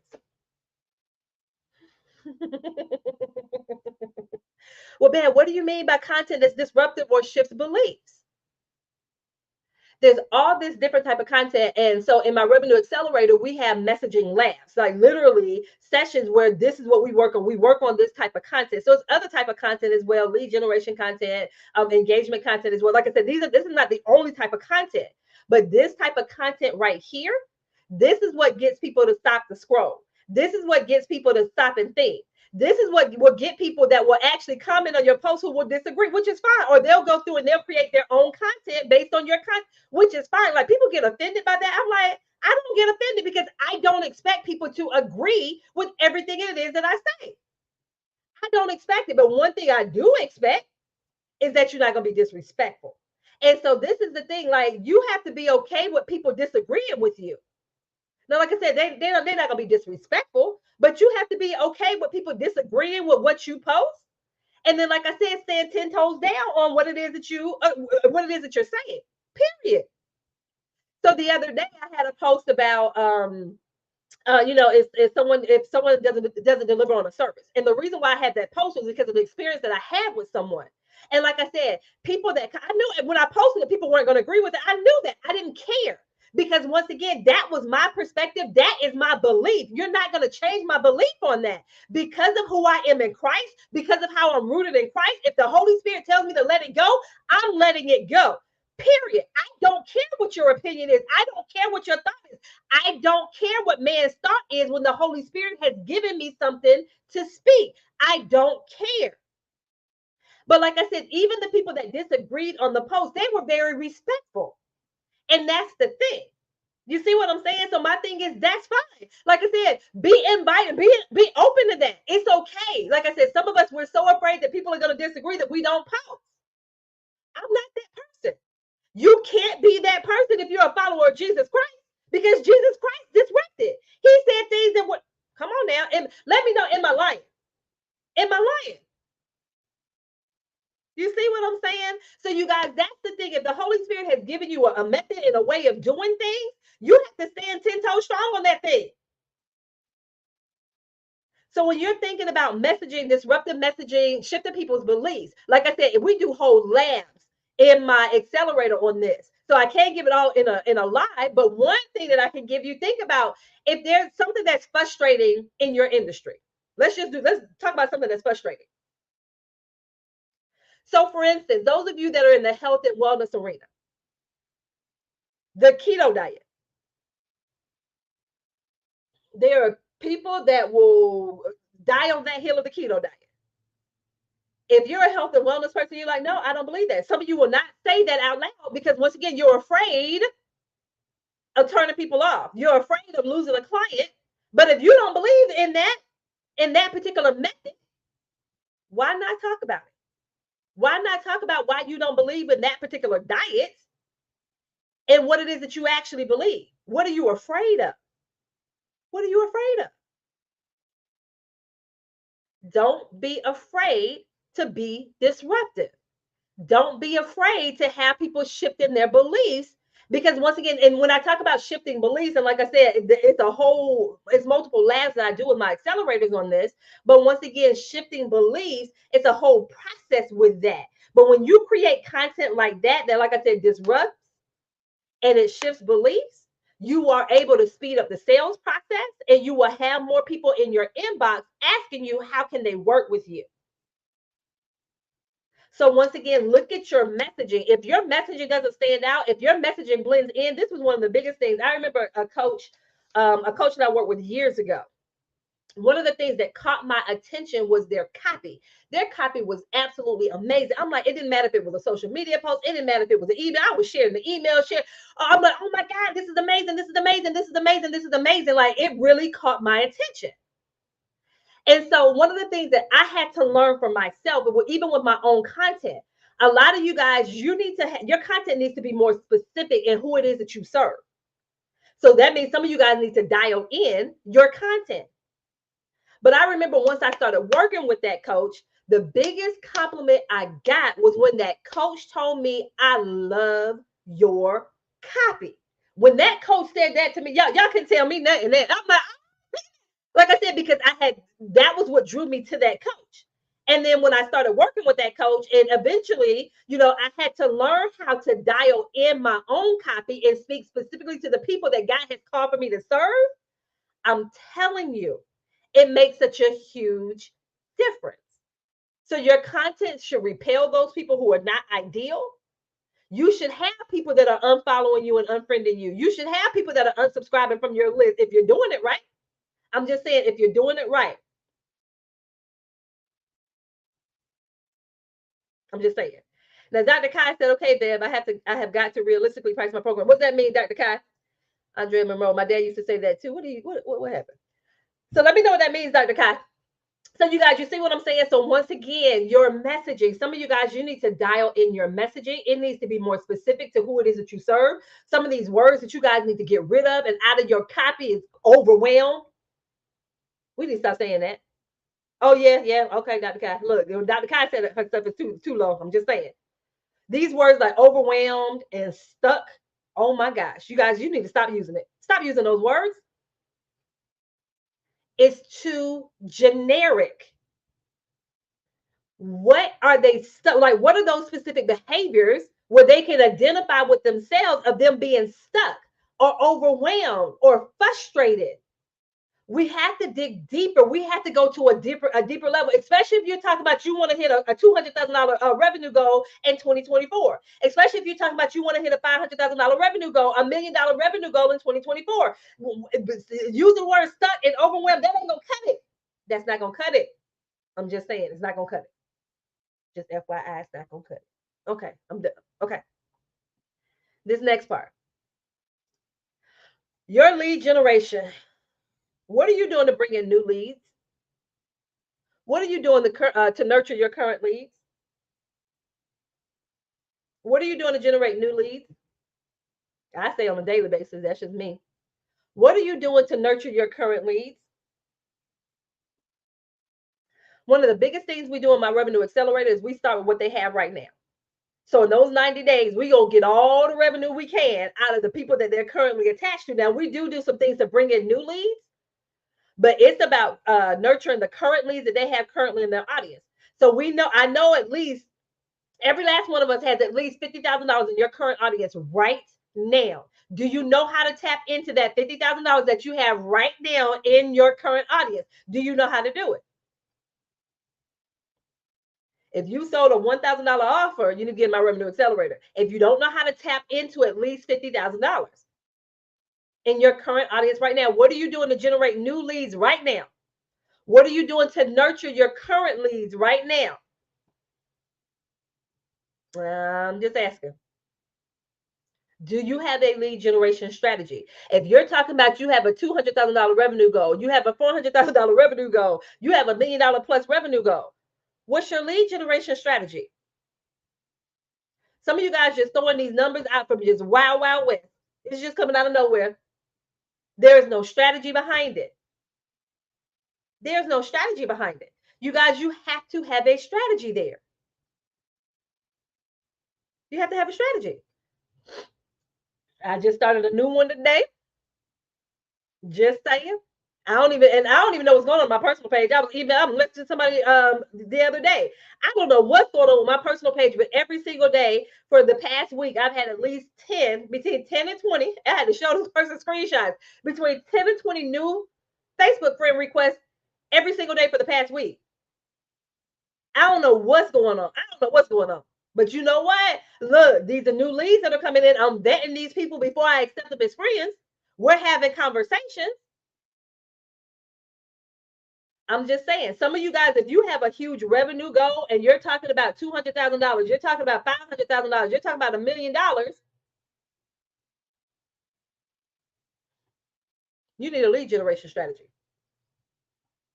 S1: Well, Ben, what do you mean by content that's disruptive or shifts beliefs? There's all this different type of content. And so in my revenue accelerator, we have messaging labs, like literally sessions where this is what we work on. We work on this type of content. So it's other type of content as well, lead generation content, engagement content as well. Like I said, this is not the only type of content, but this type of content right here, this is what gets people to stop the scroll. This is what gets people to stop and think. This is what will get people that will actually comment on your post who will disagree, which is fine. Or they'll go through and they'll create their own content based on your content, which is fine. Like people get offended by that. I'm like, I don't get offended because I don't expect people to agree with everything it is that I say. I don't expect it. But one thing I do expect is that you're not going to be disrespectful. And so this is the thing, like you have to be okay with people disagreeing with you. Now, like I said, they're not going to be disrespectful, but you have to be okay with people disagreeing with what you post. And then, like I said, stand 10 toes down on what it is that you're saying. Period. So the other day I had a post about if someone doesn't deliver on a service. And the reason why I had that post was because of the experience that I had with someone. And like I said, people that I knew when I posted it, people weren't going to agree with it. I knew that. I didn't care. Because once again, that was my perspective. That is my belief. You're not going to change my belief on that because of who I am in Christ, because of how I'm rooted in Christ. If the Holy Spirit tells me to let it go, I'm letting it go. Period. I don't care what your opinion is. I don't care what your thought is. I don't care what man's thought is when the Holy Spirit has given me something to speak. I don't care. But like I said, even the people that disagreed on the post, they were very respectful. And that's the thing. You see what I'm saying? So my thing is that's fine. Like I said, be invited, be open to that. It's okay. Like I said, some of us we're so afraid that people are going to disagree that we don't post. I'm not that person. You can't be that person if you're a follower of Jesus Christ because Jesus Christ disrupted. He said things that would come on now and let me know, am I lying? Am I lying? You see what I'm saying? So you guys, that's the thing. If the Holy Spirit has given you a method and a way of doing things, you have to stand 10 toes strong on that thing. So when you're thinking about messaging, disruptive messaging, shifting people's beliefs, like I said, we do whole labs in my accelerator on this. So I can't give it all in a live, but one thing that I can give you, think about if there's something that's frustrating in your industry. Let's talk about something that's frustrating. So for instance, those of you that are in the health and wellness arena, the keto diet, there are people that will die on that hill of the keto diet. If you're a health and wellness person, you're like, no, I don't believe that. Some of you will not say that out loud because once again, you're afraid of turning people off. You're afraid of losing a client. But if you don't believe in that particular method, why not talk about it? Why not talk about why you don't believe in that particular diet and what it is that you actually believe? What are you afraid of? What are you afraid of? Don't be afraid to be disruptive. Don't be afraid to have people shift in their beliefs because once again, and when I talk about shifting beliefs, and like I said, it's multiple labs that I do with my accelerators on this. But once again, shifting beliefs, it's a whole process with that. But when you create content like that, like I said, disrupts and it shifts beliefs, you are able to speed up the sales process and you will have more people in your inbox asking you, how can they work with you? So once again, look at your messaging. If your messaging doesn't stand out, if your messaging blends in, this was one of the biggest things. I remember a coach that I worked with years ago. One of the things that caught my attention was their copy. Their copy was absolutely amazing. I'm like, it didn't matter if it was a social media post. It didn't matter if it was an email. I was sharing the email, I'm like, oh my God, this is amazing. This is amazing. This is amazing. This is amazing. Like it really caught my attention. And so one of the things that I had to learn for myself, even with my own content, A lot of you guys, you need to your content needs to be more specific in who it is that you serve. So that means some of you guys need to dial in your content. But I remember once I started working with that coach, the biggest compliment I got was when that coach told me, I love your copy. When that coach said that to me, y'all can tell me nothing. I'm like I said, because that was what drew me to that coach. And then when I started working with that coach, and eventually, I had to learn how to dial in my own copy and speak specifically to the people that God has called for me to serve. I'm telling you, it makes such a huge difference. So your content should repel those people who are not ideal. You should have people that are unfollowing you and unfriending you. You should have people that are unsubscribing from your list if you're doing it right. I'm just saying, if you're doing it right. I'm just saying. Now, Dr. Kai said, okay, Bev, I have got to realistically price my program. What does that mean, Dr. Kai? Andrea Monroe. My dad used to say that too. What happened? So let me know what that means, Dr. Kai. So you guys, you see what I'm saying? So once again, your messaging, some of you guys, you need to dial in your messaging. It needs to be more specific to who it is that you serve. Some of these words that you guys need to get rid of and out of your copy is overwhelmed. We need to stop saying that. Oh, yeah. Okay, Dr. Kai. Look, Dr. Kai said her stuff is too low. I'm just saying. These words like overwhelmed and stuck. Oh my gosh. You guys, you need to stop using it. Stop using those words. It's too generic. What are they stuck? Like, what are those specific behaviors where they can identify with themselves of them being stuck or overwhelmed or frustrated? We have to dig deeper. We have to go to a deeper level, especially if you're talking about you want to hit a $200,000 revenue goal in 2024. Especially if you're talking about you want to hit a $500,000 revenue goal, $1 million revenue goal in 2024. Use the word stuck and overwhelmed. That ain't gonna cut it. That's not gonna cut it. I'm just saying, it's not gonna cut it. Just FYI, it's not gonna cut it. Okay, I'm done. Okay. This next part. Your lead generation. What are you doing to bring in new leads? What are you doing to nurture your current leads? What are you doing to generate new leads? I say on a daily basis, that's just me. What are you doing to nurture your current leads? One of the biggest things we do in my revenue accelerator is we start with what they have right now. So in those 90 days, we gonna get all the revenue we can out of the people that they're currently attached to. Now we do some things to bring in new leads, but it's about nurturing the current leads that they have currently in their audience. So I know at least every last one of us has at least $50,000 in your current audience right now. Do you know how to tap into that $50,000 that you have right now in your current audience? Do you know how to do it? If you sold a $1,000 offer, you need to get my revenue accelerator. If you don't know how to tap into at least $50,000 in your current audience right now, what are you doing to generate new leads right now? What are you doing to nurture your current leads right now? I'm just asking. Do you have a lead generation strategy? If you're talking about you have a $200,000 revenue goal, you have a $400,000 revenue goal, you have $1 million plus revenue goal, what's your lead generation strategy? Some of you guys just throwing these numbers out from just wild west. It's just coming out of nowhere. There is no strategy behind it. There's no strategy behind it. You guys, you have to have a strategy there. You have to have a strategy. I just started a new one today. Just saying. I don't even know what's going on my personal page. I'm listening to somebody the other day. I don't know what's going on with my personal page, but every single day for the past week, I've had at least 10, between 10 and 20. I had to show this person screenshots between 10 and 20 new Facebook friend requests every single day for the past week. I don't know what's going on. I don't know what's going on. But you know what? Look, these are new leads that are coming in. I'm vetting these people before I accept them as friends. We're having conversations. I'm just saying, some of you guys, if you have a huge revenue goal and you're talking about $200,000, you're talking about $500,000, you're talking about $1 million, you need a lead generation strategy.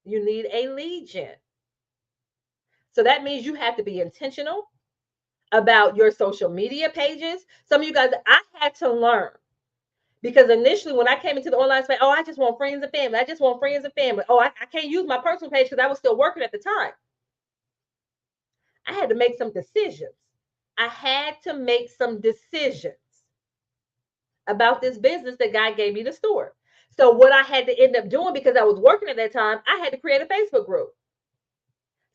S1: You need a lead gen. So that means you have to be intentional about your social media pages. Some of you guys, I had to learn because initially when I came into the online space, oh, I just want friends and family. I just want friends and family. Oh, I can't use my personal page because I was still working at the time. I had to make some decisions. I had to make some decisions about this business that God gave me to steward. So what I had to end up doing, because I was working at that time, I had to create a Facebook group.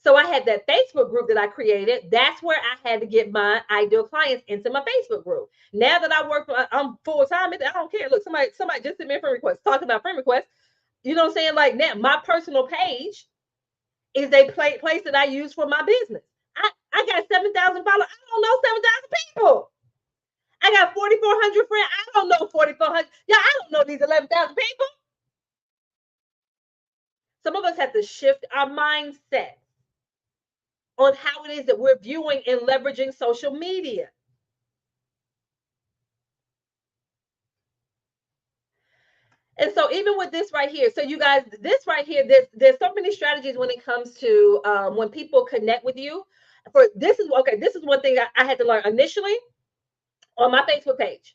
S1: So I had that Facebook group that I created. That's where I had to get my ideal clients into my Facebook group. Now that I work, I'm full time. I don't care. Look, somebody just sent me a friend request talking about friend requests. You know what I'm saying? Like now, my personal page is a place that I use for my business. I got 7,000 followers. I don't know 7,000 people. I got 4,400 friends. I don't know 4,400. Yeah, I don't know these 11,000 people. Some of us have to shift our mindset on how it is that we're viewing and leveraging social media. And so even with this right here, so you guys, this right here, there's so many strategies when it comes to when people connect with you. For this is okay. This is one thing I had to learn initially on my Facebook page.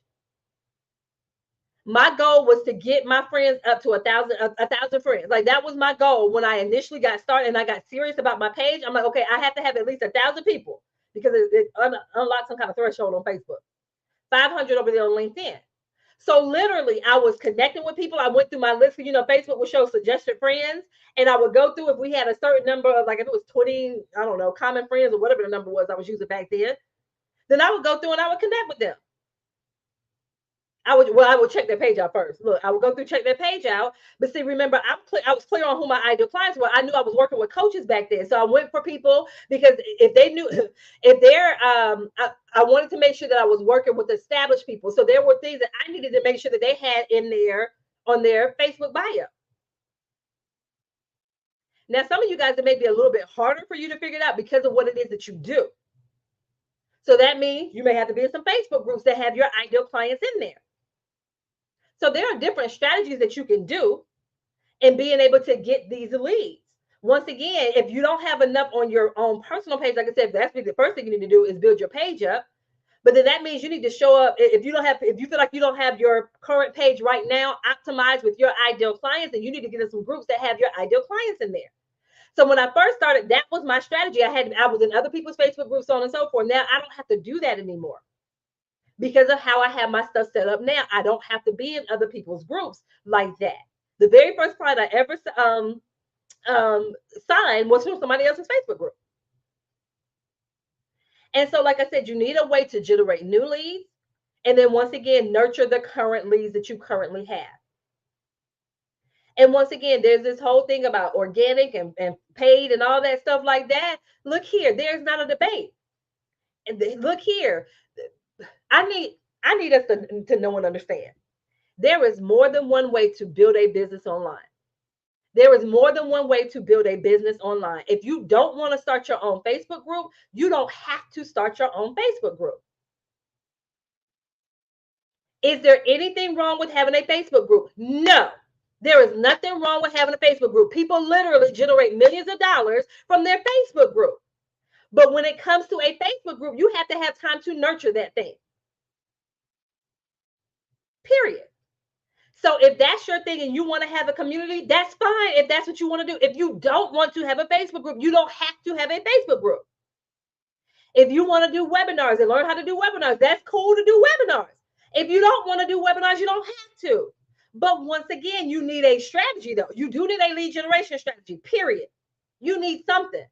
S1: My goal was to get my friends up to a thousand friends. Like that was my goal when I initially got started and I got serious about my page. I'm like, okay, I have to have at least 1,000 people because it unlocked some kind of threshold on Facebook. 500 over there on LinkedIn. So literally, I was connecting with people. I went through my list. Facebook would show suggested friends, and I would go through if we had a certain number of, like if it was 20, I don't know, common friends or whatever the number was I was using back then. Then I would go through and I would connect with them. I would check their page out first. Look, I would go through, check their page out. But see, remember, I was clear on who my ideal clients were. I knew I was working with coaches back then, so I went for people because if they knew, if they're, I wanted to make sure that I was working with established people. So there were things that I needed to make sure that they had in there on their Facebook bio. Now, some of you guys, it may be a little bit harder for you to figure it out because of what it is that you do. So that means you may have to be in some Facebook groups that have your ideal clients in there. So there are different strategies that you can do in being able to get these leads. Once again, if you don't have enough on your own personal page, like I said, that's the first thing you need to do is build your page up. But then that means you need to show up. If you feel like you don't have your current page right now optimized with your ideal clients, and you need to get in some groups that have your ideal clients in there. So when I first started, that was my strategy. I was in other people's Facebook groups, so on and so forth. Now I don't have to do that anymore because of how I have my stuff set up now. I don't have to be in other people's groups like that. The very first client I ever signed was from somebody else's Facebook group. And so, like I said, you need a way to generate new leads. And then once again, nurture the current leads that you currently have. And once again, there's this whole thing about organic and paid and all that stuff like that. Look here, there's not a debate. And look here, I need us to know and understand. There is more than one way to build a business online. There is more than one way to build a business online. If you don't want to start your own Facebook group, you don't have to start your own Facebook group. Is there anything wrong with having a Facebook group? No. There is nothing wrong with having a Facebook group. People literally generate millions of dollars from their Facebook group. But when it comes to a Facebook group, you have to have time to nurture that thing. Period. So if that's your thing and you want to have a community, that's fine if that's what you want to do. If you don't want to have a Facebook group, you don't have to have a Facebook group. If you want to do webinars and learn how to do webinars, that's cool to do webinars. If you don't want to do webinars, you don't have to. But once again, you need a strategy though. You do need a lead generation strategy, period. You need something.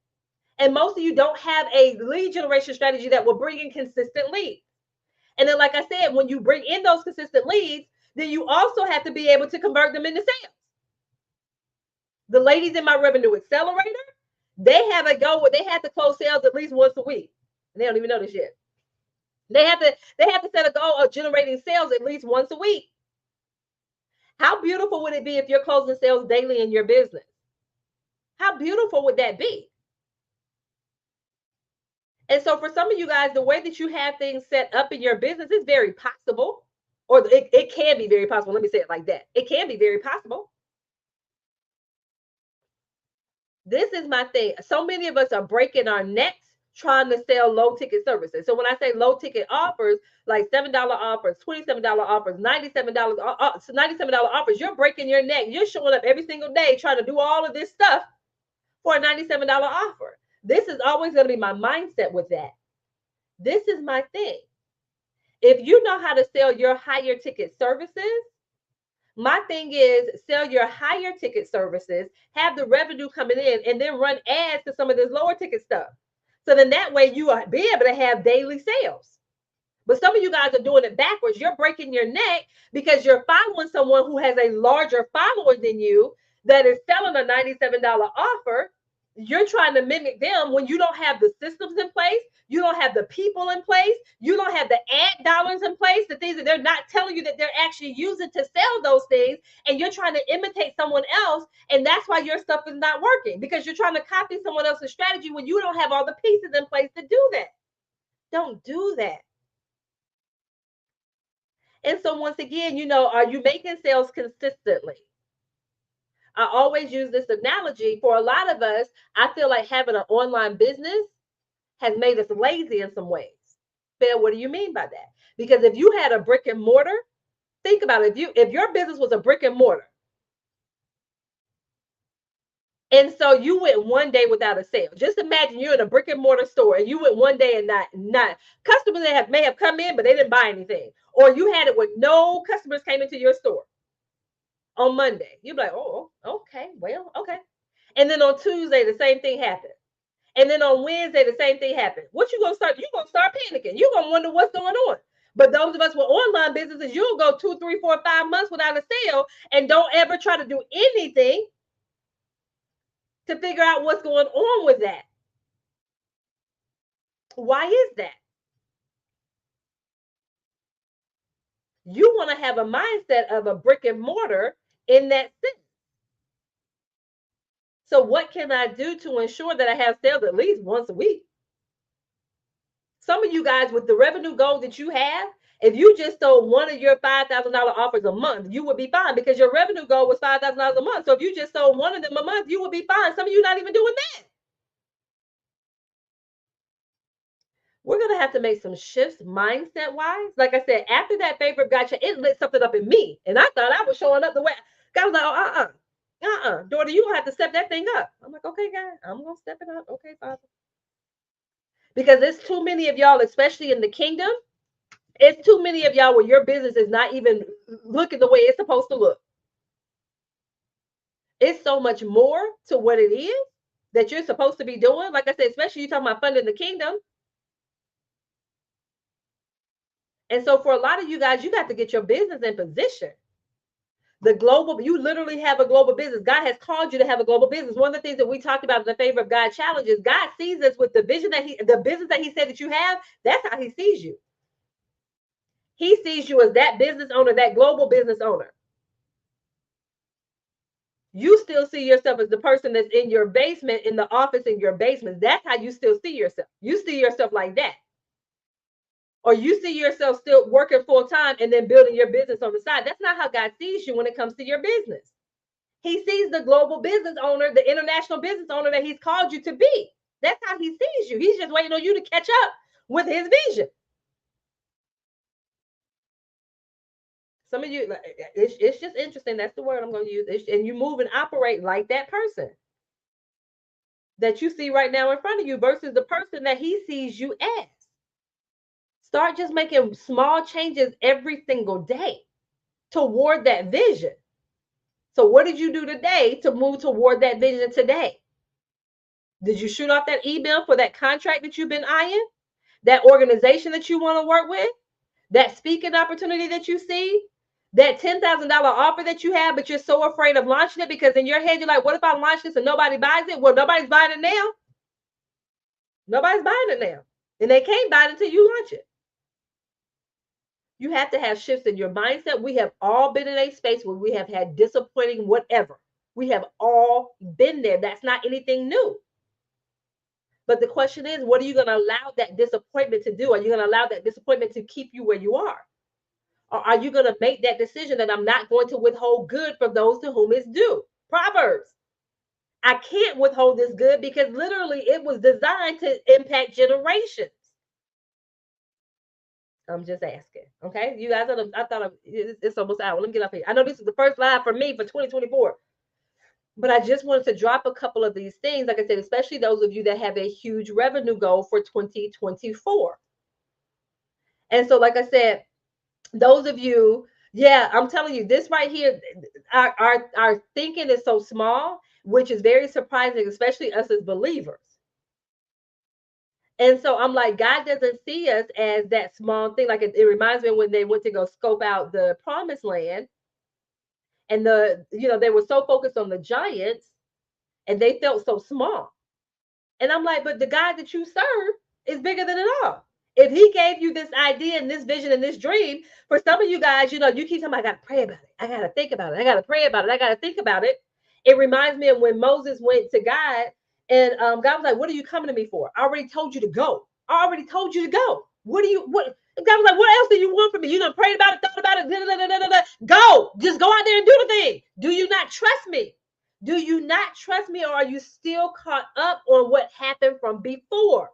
S1: And most of you don't have a lead generation strategy that will bring in consistent leads. And then, like I said, when you bring in those consistent leads, then you also have to be able to convert them into sales. The ladies in my revenue accelerator, they have a goal where they have to close sales at least once a week. And they don't even know this yet. They have to set a goal of generating sales at least once a week. How beautiful would it be if you're closing sales daily in your business? How beautiful would that be? And so for some of you guys, the way that you have things set up in your business is very possible, or it can be very possible. Let me say it like that. It can be very possible. This is my thing. So many of us are breaking our necks trying to sell low ticket services. So when I say low ticket offers, like $7 offers, $27 offers, $97, $97 offers, you're breaking your neck. You're showing up every single day trying to do all of this stuff for a $97 offer. This is always going to be my mindset with that. This is my thing. If you know how to sell your higher ticket services, my thing is sell your higher ticket services, have the revenue coming in, and then run ads to some of this lower ticket stuff. So then that way you are be able to have daily sales. But some of you guys are doing it backwards. You're breaking your neck because you're following someone who has a larger follower than you that is selling a $97 offer. You're trying to mimic them when you don't have the systems in place, you don't have the people in place, you don't have the ad dollars in place, the things that they're not telling you that they're actually using to sell those things, and you're trying to imitate someone else, and that's why your stuff is not working, because you're trying to copy someone else's strategy when you don't have all the pieces in place to do that. Don't do that. And so once again, are you making sales consistently? I always use this analogy. For a lot of us, I feel like having an online business has made us lazy in some ways. Phil, what do you mean by that? Because if you had a brick and mortar, think about it. If your business was a brick and mortar, and so you went one day without a sale. Just imagine you're in a brick and mortar store and you went one day and not customers that may have come in, but they didn't buy anything. Or you had it with no customers came into your store on Monday. You'd be like, oh, okay, well, okay. And then on Tuesday, the same thing happened. And then on Wednesday, the same thing happened. What you gonna start? You're gonna start panicking. You're gonna wonder what's going on. But those of us with online businesses, you'll go 2, 3, 4, 5 months without a sale and don't ever try to do anything to figure out what's going on with that. Why is that? You want to have a mindset of a brick and mortar in that sense. So what can I do to ensure that I have sales at least once a week? Some of you guys with the revenue goal that you have, if you just sold one of your $5,000 offers a month, you would be fine because your revenue goal was $5,000 a month. So if you just sold one of them a month, you would be fine. Some of you not even doing that. We're going to have to make some shifts mindset wise. Like I said, after that favor gotcha, it lit something up in me. And I thought I was showing up the way. God was like, oh, daughter, you gonna have to step that thing up. I'm like, okay, God, I'm gonna step it up. Okay, Father. Because there's too many of y'all, especially in the kingdom. It's too many of y'all where your business is not even looking the way it's supposed to look. It's so much more to what it is that you're supposed to be doing. Like I said, especially you talking about funding the kingdom. And so for a lot of you guys, you got to get your business in position. You literally have a global business. God has called you to have a global business. One of the things that we talked about in the Favor of God challenge is God sees us with the vision the business that he said that you have. That's how he sees you. He sees you as that business owner, that global business owner. You still see yourself as the person that's in your basement, in the office, in your basement. That's how you still see yourself. You see yourself like that. Or you see yourself still working full time and then building your business on the side. That's not how God sees you when it comes to your business. He sees the global business owner, the international business owner that he's called you to be. That's how he sees you. He's just waiting on you to catch up with his vision. Some of you, it's just interesting. That's the word I'm going to use. And you move and operate like that person that you see right now in front of you versus the person that he sees you as. Start just making small changes every single day toward that vision. So what did you do today to move toward that vision today? Did you shoot off that email for that contract that you've been eyeing? That organization that you want to work with? That speaking opportunity that you see? That $10,000 offer that you have, but you're so afraid of launching it because in your head, you're like, what if I launch this and nobody buys it? Well, nobody's buying it now. Nobody's buying it now. And they can't buy it until you launch it. You have to have shifts in your mindset. We have all been in a space where we have had disappointing whatever. We have all been there. That's not anything new. But the question is, what are you going to allow that disappointment to do? Are you going to allow that disappointment to keep you where you are? Or are you going to make that decision that I'm not going to withhold good from those to whom it's due? Proverbs. I can't withhold this good because literally it was designed to impact generations. I'm just asking. Okay. You guys, I thought it's almost out. Let me get up here. I know this is the first live for me for 2024, but I just wanted to drop a couple of these things. Like I said, especially those of you that have a huge revenue goal for 2024. And so, like I said, those of you, yeah, I'm telling you, this right here, our thinking is so small, which is very surprising, especially us as believers. And so I'm like, God doesn't see us as that small thing. Like it reminds me when they went to go scope out the promised land, and they were so focused on the giants and they felt so small. And I'm like, but the God that you serve is bigger than it all. If he gave you this idea and this vision and this dream, for some of you guys, you keep saying, I got to pray about it. I got to think about it. I got to pray about it. I got to think about it. It reminds me of when Moses went to God and God was like, what are you coming to me for? I already told you to go. I already told you to go. What? God was like, what else do you want from me? You done prayed about it, thought about it. Da, da, da, da, da. Go. Just go out there and do the thing. Do you not trust me? Do you not trust me, or are you still caught up on what happened from before?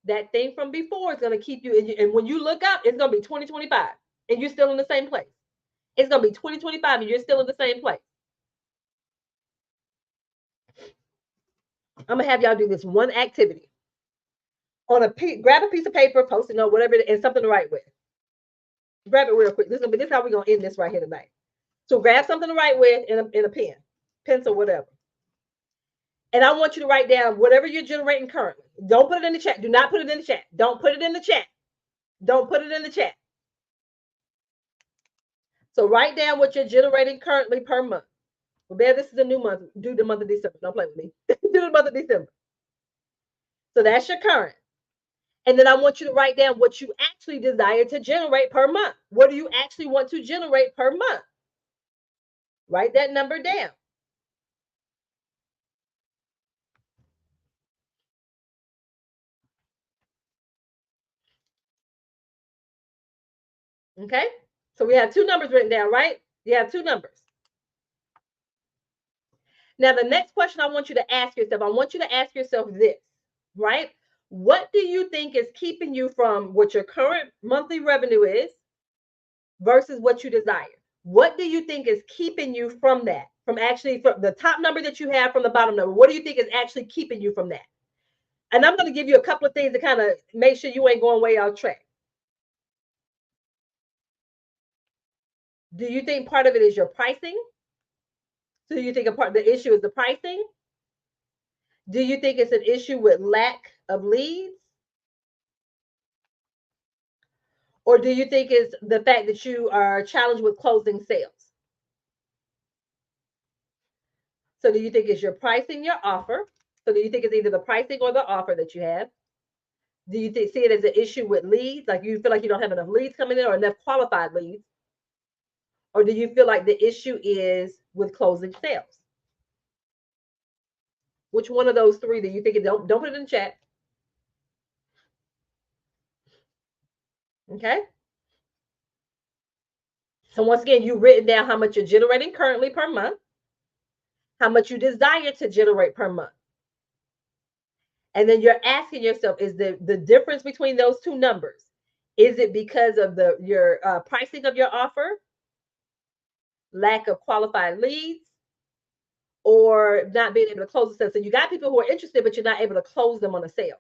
S1: That thing from before is going to keep you, and when you look up, it's going to be 2025, and you're still in the same place. It's going to be 2025, and you're still in the same place. I'm going to have y'all do this one activity. Grab a piece of paper, post-it note, whatever, and something to write with. Grab it real quick. This is how we're going to end this right here tonight. So grab something to write with in a pen, pencil, whatever. And I want you to write down whatever you're generating currently. Don't put it in the chat. Do not put it in the chat. Don't put it in the chat. Don't put it in the chat. So write down what you're generating currently per month. Well, Bear, this is a new month. Do the month of December. Don't play with me. Do the month of December. So that's your current. And then I want you to write down what you actually desire to generate per month. What do you actually want to generate per month? Write that number down. Okay. So we have two numbers written down, right? You have two numbers. Now, the next question I want you to ask yourself, this, right? What do you think is keeping you from what your current monthly revenue is versus what you desire? What do you think is keeping you from that? From the top number that you have from the bottom number, what do you think is actually keeping you from that? And I'm going to give you a couple of things to kind of make sure you ain't going way off track. Do you think part of it is your pricing? So you think the issue is the pricing? Do you think it's an issue with lack of leads? Or do you think it's the fact that you are challenged with closing sales? So do you think it's your pricing, your offer? So do you think it's either the pricing or the offer that you have? Do you see it as an issue with leads? Like you feel like you don't have enough leads coming in or enough qualified leads? Or do you feel like the issue is with closing sales? Which one of those three do you think? Don't put it in the chat. Okay. So once again, you've written down how much you're generating currently per month, how much you desire to generate per month. And then you're asking yourself, is the difference between those two numbers, is it because of your pricing of your offer, lack of qualified leads, or not being able to close the sale? So you got people who are interested, but you're not able to close them on a sale.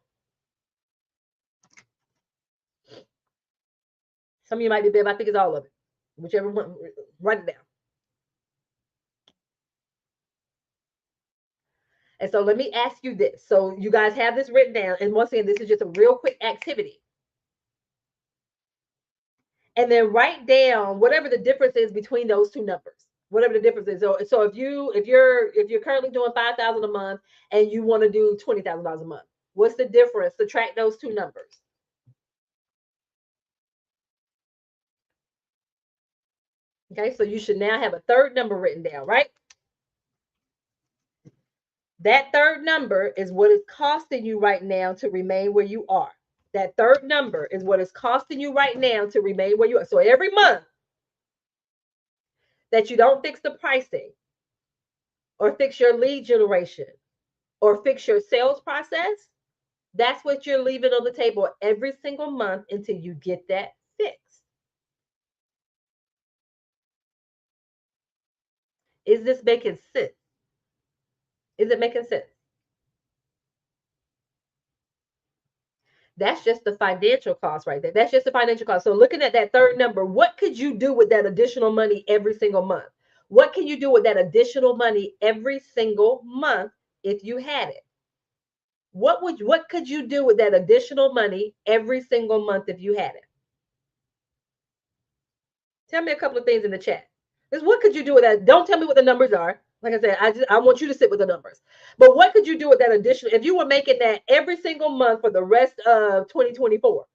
S1: Some of you might be, Bev, I think it's all of it. Whichever one, write it down. And so let me ask you this. So you guys have this written down. And once again, this is just a real quick activity. And then write down whatever the difference is between those two numbers. Whatever the difference is. So if you're currently doing $5,000 a month and you want to do $20,000 a month, what's the difference? Subtract those two numbers. Okay, so you should now have a third number written down, right? That third number is what is costing you right now to remain where you are. That third number is what is costing you right now to remain where you are. So every month, that you don't fix the pricing or fix your lead generation or fix your sales process, that's what you're leaving on the table every single month until you get that fixed. Is this making sense? Is it making sense? That's just the financial cost right there. That's just the financial cost. So looking at that third number, what could you do with that additional money every single month? What can you do with that additional money every single month if you had it? What could you do with that additional money every single month if you had it? Tell me a couple of things in the chat. Because what could you do with that? Don't tell me what the numbers are. Like I said, I want you to sit with the numbers. But what could you do with that additional if you were making that every single month for the rest of 2024?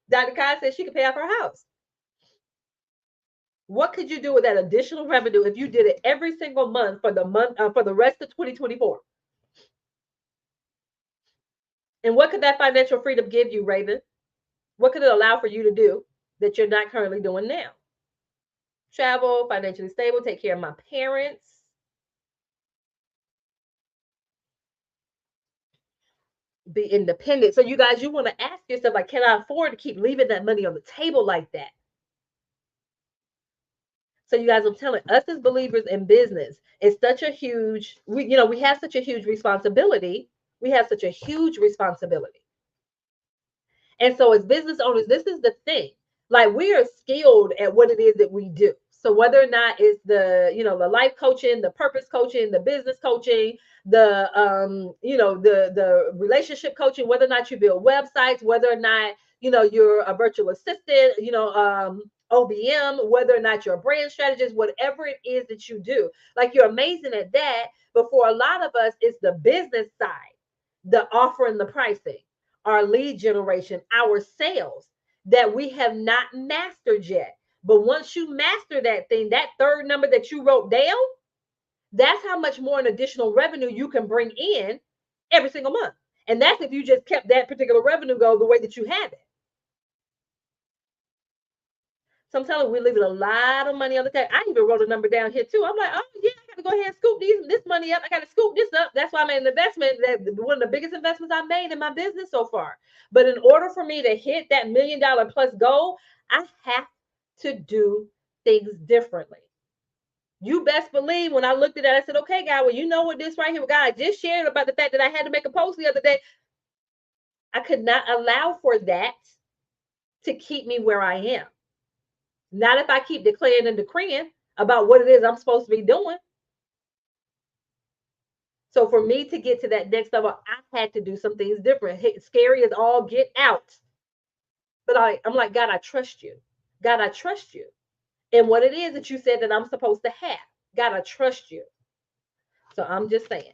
S1: Dr. Kai said she could pay off her house. What could you do with that additional revenue if you did it every single month for the rest of 2024? And what could that financial freedom give you, Raven? What could it allow for you to do that you're not currently doing now? Travel, financially stable, take care of my parents. Be independent. So you guys, you want to ask yourself, like, can I afford to keep leaving that money on the table like that? So you guys, I'm telling us as believers in business, it's such a huge, we have such a huge responsibility. We have such a huge responsibility. And so as business owners, this is the thing. Like we are skilled at what it is that we do. So whether or not it's the life coaching, the purpose coaching, the business coaching, the relationship coaching, whether or not you build websites, whether or not, you're a virtual assistant, OBM, whether or not you're a brand strategist, whatever it is that you do, like you're amazing at that. But for a lot of us, it's the business side, the offering, the pricing, our lead generation, our sales that we have not mastered yet. But once you master that thing, that third number that you wrote down, that's how much more an additional revenue you can bring in every single month. And that's if you just kept that particular revenue goal the way that you have it. So I'm telling you, we're leaving a lot of money on the table. I even wrote a number down here too. I'm like, oh yeah, I gotta go ahead and scoop this money up. I gotta scoop this up. That's why I made an investment. That one of the biggest investments I made in my business so far. But in order for me to hit that $1 million plus goal, I have to do things differently. You best believe when I looked at that, I said, okay, God, well, you know what this right here, God, I just shared about the fact that I had to make a post the other day. I could not allow for that to keep me where I am. Not if I keep declaring and decreeing about what it is I'm supposed to be doing. So for me to get to that next level, I had to do some things different. Scary as all get out. But I'm like, God, I trust you. God, I trust you. And what it is that you said that I'm supposed to have. God, I trust you. So I'm just saying.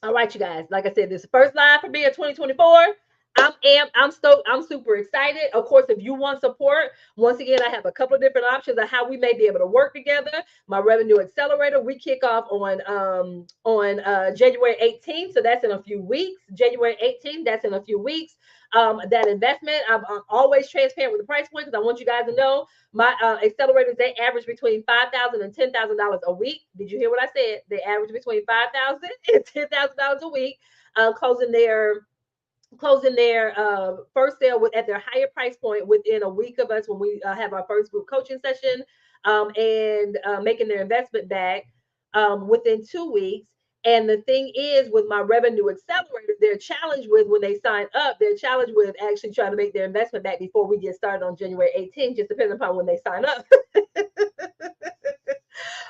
S1: All right, you guys. Like I said, this first live for me in 2024. I'm amped. I'm stoked. I'm super excited. Of course, if you want support, once again, I have a couple of different options of how we may be able to work together. My revenue accelerator, we kick off on January 18th, so that's in a few weeks. January 18th, that's in a few weeks. That investment, I'm always transparent with the price point because I want you guys to know my accelerators, they average between $5,000 and $10,000 a week. Did you hear what I said? They average between $5,000 and $10,000 a week, closing their first sale at their higher price point within a week of us when we have our first group coaching session, and making their investment back within 2 weeks. And the thing is, with my revenue accelerator, they're challenged with when they sign up, they're challenged with actually trying to make their investment back before we get started on January 18th, just depending upon when they sign up.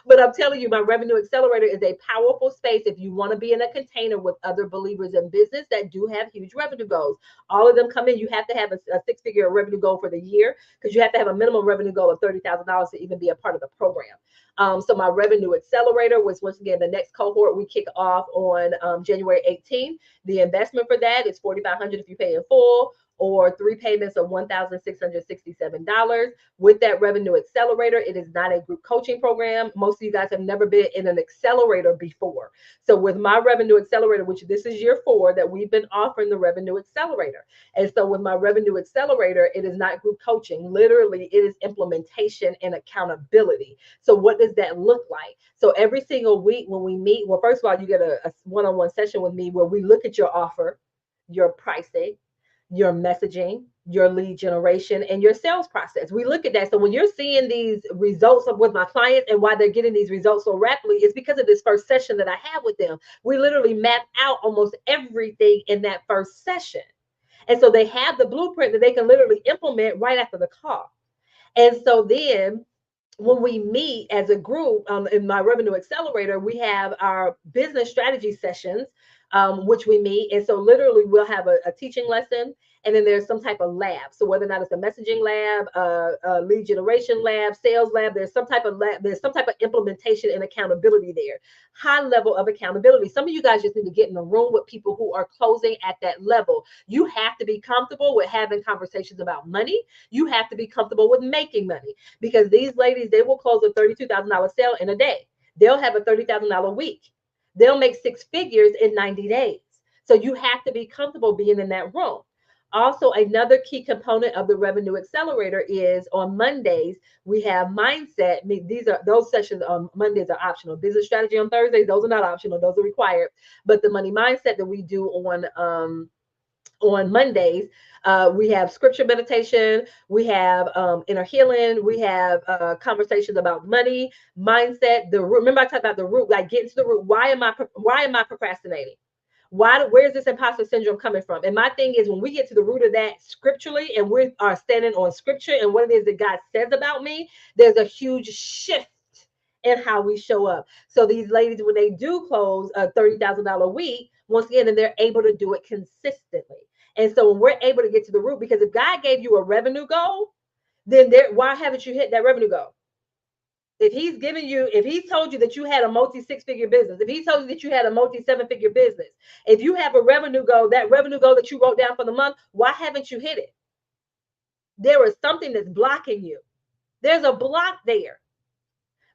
S1: But I'm telling you, my revenue accelerator is a powerful space if you want to be in a container with other believers in business that do have huge revenue goals. All of them come in. You have to have a six-figure revenue goal for the year because you have to have a minimum revenue goal of $30,000 to even be a part of the program. So my revenue accelerator was, once again, the next cohort we kick off on January 18th. The investment for that is $4,500 if you pay in full, or 3 payments of $1,667. With that revenue accelerator, it is not a group coaching program. Most of you guys have never been in an accelerator before. So with my revenue accelerator, which this is year 4 that we've been offering the revenue accelerator. And so with my revenue accelerator, it is not group coaching. Literally, it is implementation and accountability. So what does that look like? So every single week when we meet, well, first of all, you get a one-on-one session with me where we look at your offer, your pricing, your messaging, your lead generation, and your sales process. We look at that. So when you're seeing these results with my clients and why they're getting these results so rapidly, it's because of this first session that I have with them. We literally map out almost everything in that first session. And so they have the blueprint that they can literally implement right after the call. And so then when we meet as a group in my revenue accelerator, we have our business strategy sessions, which we meet. And so literally we'll have a teaching lesson, and then there's some type of lab. So whether or not it's a messaging lab, a lead generation lab, sales lab, there's some type of lab, there's some type of implementation and accountability there. High level of accountability. Some of you guys just need to get in the room with people who are closing at that level. You have to be comfortable with having conversations about money. You have to be comfortable with making money, because these ladies, they will close a $32,000 sale in a day. They'll have a $30,000 week. They'll make 6 figures in 90 days. So you have to be comfortable being in that room. Also, another key component of the revenue accelerator is on Mondays, we have mindset. Those sessions on Mondays are optional. Business strategy on Thursdays, those are not optional, those are required. But the money mindset that we do on Mondays, we have scripture meditation, we have inner healing, we have conversations about money, mindset. Remember I talked about the root, like getting to the root. Why am I procrastinating? Where's this imposter syndrome coming from? And my thing is, when we get to the root of that scripturally, and we are standing on scripture and what it is that God says about me, there's a huge shift in how we show up. So these ladies, when they do close a $30,000 week, once again, and they're able to do it consistently. And so when we're able to get to the root, because if God gave you a revenue goal, then why haven't you hit that revenue goal? If he's told you that you had a multi 6-figure business, if he told you that you had a multi 7-figure business, if you have a revenue goal, that revenue goal that you wrote down for the month, why haven't you hit it? There is something that's blocking you. There's a block there.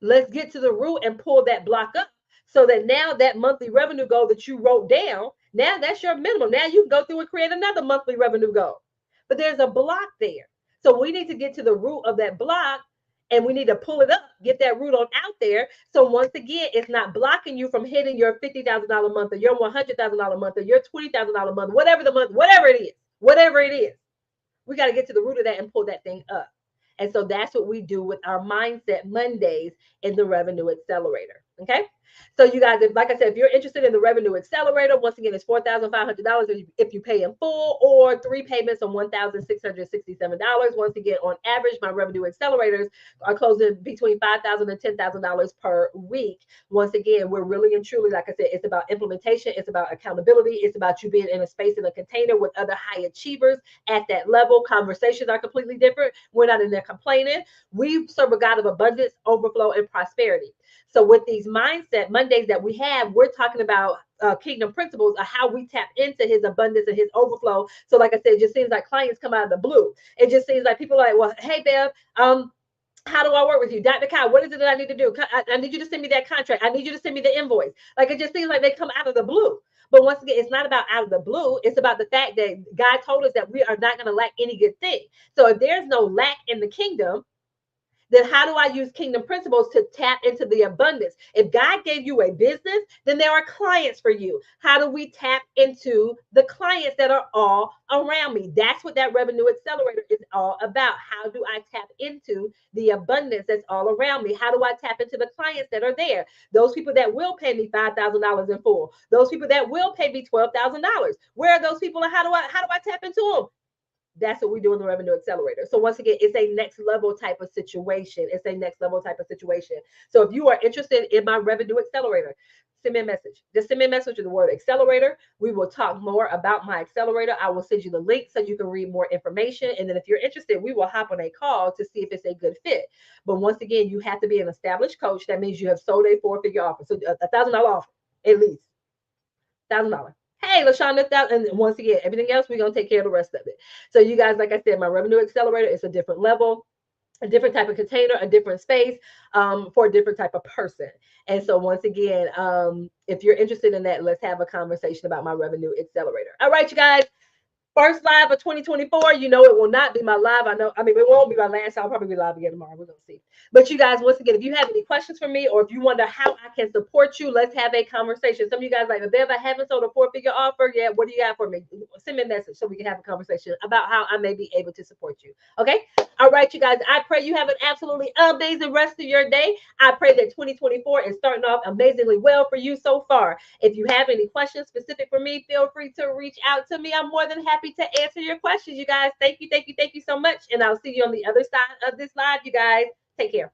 S1: Let's get to the root and pull that block up, so that now that monthly revenue goal that you wrote down, now that's your minimum. Now you can go through and create another monthly revenue goal. But there's a block there. So we need to get to the root of that block, and we need to pull it up, get that root on out there. So once again, it's not blocking you from hitting your $50,000 month or your $100,000 month or your $20,000 month, whatever it is. We got to get to the root of that and pull that thing up. And so that's what we do with our Mindset Mondays in the Revenue Accelerator. Okay. So you guys, like I said, if you're interested in the Revenue Accelerator, once again, it's $4,500 if you pay in full, or 3 payments on $1,667. Once again, on average, my Revenue Accelerators are closing between $5,000 and $10,000 per week. Once again, we're really and truly, like I said, it's about implementation. It's about accountability. It's about you being in a space, in a container with other high achievers at that level. Conversations are completely different. We're not in there complaining. We serve a God of abundance, overflow, and prosperity. So with these Mindset Mondays that we have, we're talking about kingdom principles of how we tap into his abundance and his overflow. So like I said, it just seems like clients come out of the blue. It just seems like people are like, well, hey, Bev, how do I work with you? Dr. Kyle, what is it that I need to do? I need you to send me that contract. I need you to send me the invoice. Like, it just seems like they come out of the blue. But once again, it's not about out of the blue. It's about the fact that God told us that we are not going to lack any good thing. So if there's no lack in the kingdom, then how do I use kingdom principles to tap into the abundance? If God gave you a business, then there are clients for you. How do we tap into the clients that are all around me? That's what that Revenue Accelerator is all about. How do I tap into the abundance that's all around me? How do I tap into the clients that are there? Those people that will pay me $5,000 in full. Those people that will pay me $12,000. Where are those people, and how do I tap into them? That's what we do in the Revenue Accelerator. So once again, it's a next level type of situation. It's a next level type of situation. So if you are interested in my Revenue Accelerator, send me a message. Just send me a message with the word accelerator. We will talk more about my accelerator. I will send you the link so you can read more information. And then if you're interested, we will hop on a call to see if it's a good fit. But once again, you have to be an established coach. That means you have sold a 4-figure offer. So $1,000 offer, at least $1,000. hey, LaShonda, and once again, everything else, we're going to take care of the rest of it. So you guys, like I said, my revenue accelerator is a different level, a different type of container, a different space, for a different type of person. And so once again, if you're interested in that, let's have a conversation about my revenue accelerator. All right, you guys. First live of 2024. You know, it will not be my live. I know, I mean, it won't be my last. I'll probably be live again tomorrow. We're going to see. But you guys, once again, if you have any questions for me or if you wonder how I can support you, let's have a conversation. Some of you guys like, Bev, I haven't sold a 4-figure offer yet. What do you got for me? Send me a message so we can have a conversation about how I may be able to support you. Okay. All right, you guys. I pray you have an absolutely amazing rest of your day. I pray that 2024 is starting off amazingly well for you so far. If you have any questions specific for me, feel free to reach out to me. I'm more than happy to answer your questions, you guys. Thank you, thank you, thank you so much. And I'll see you on the other side of this live, you guys. Take care.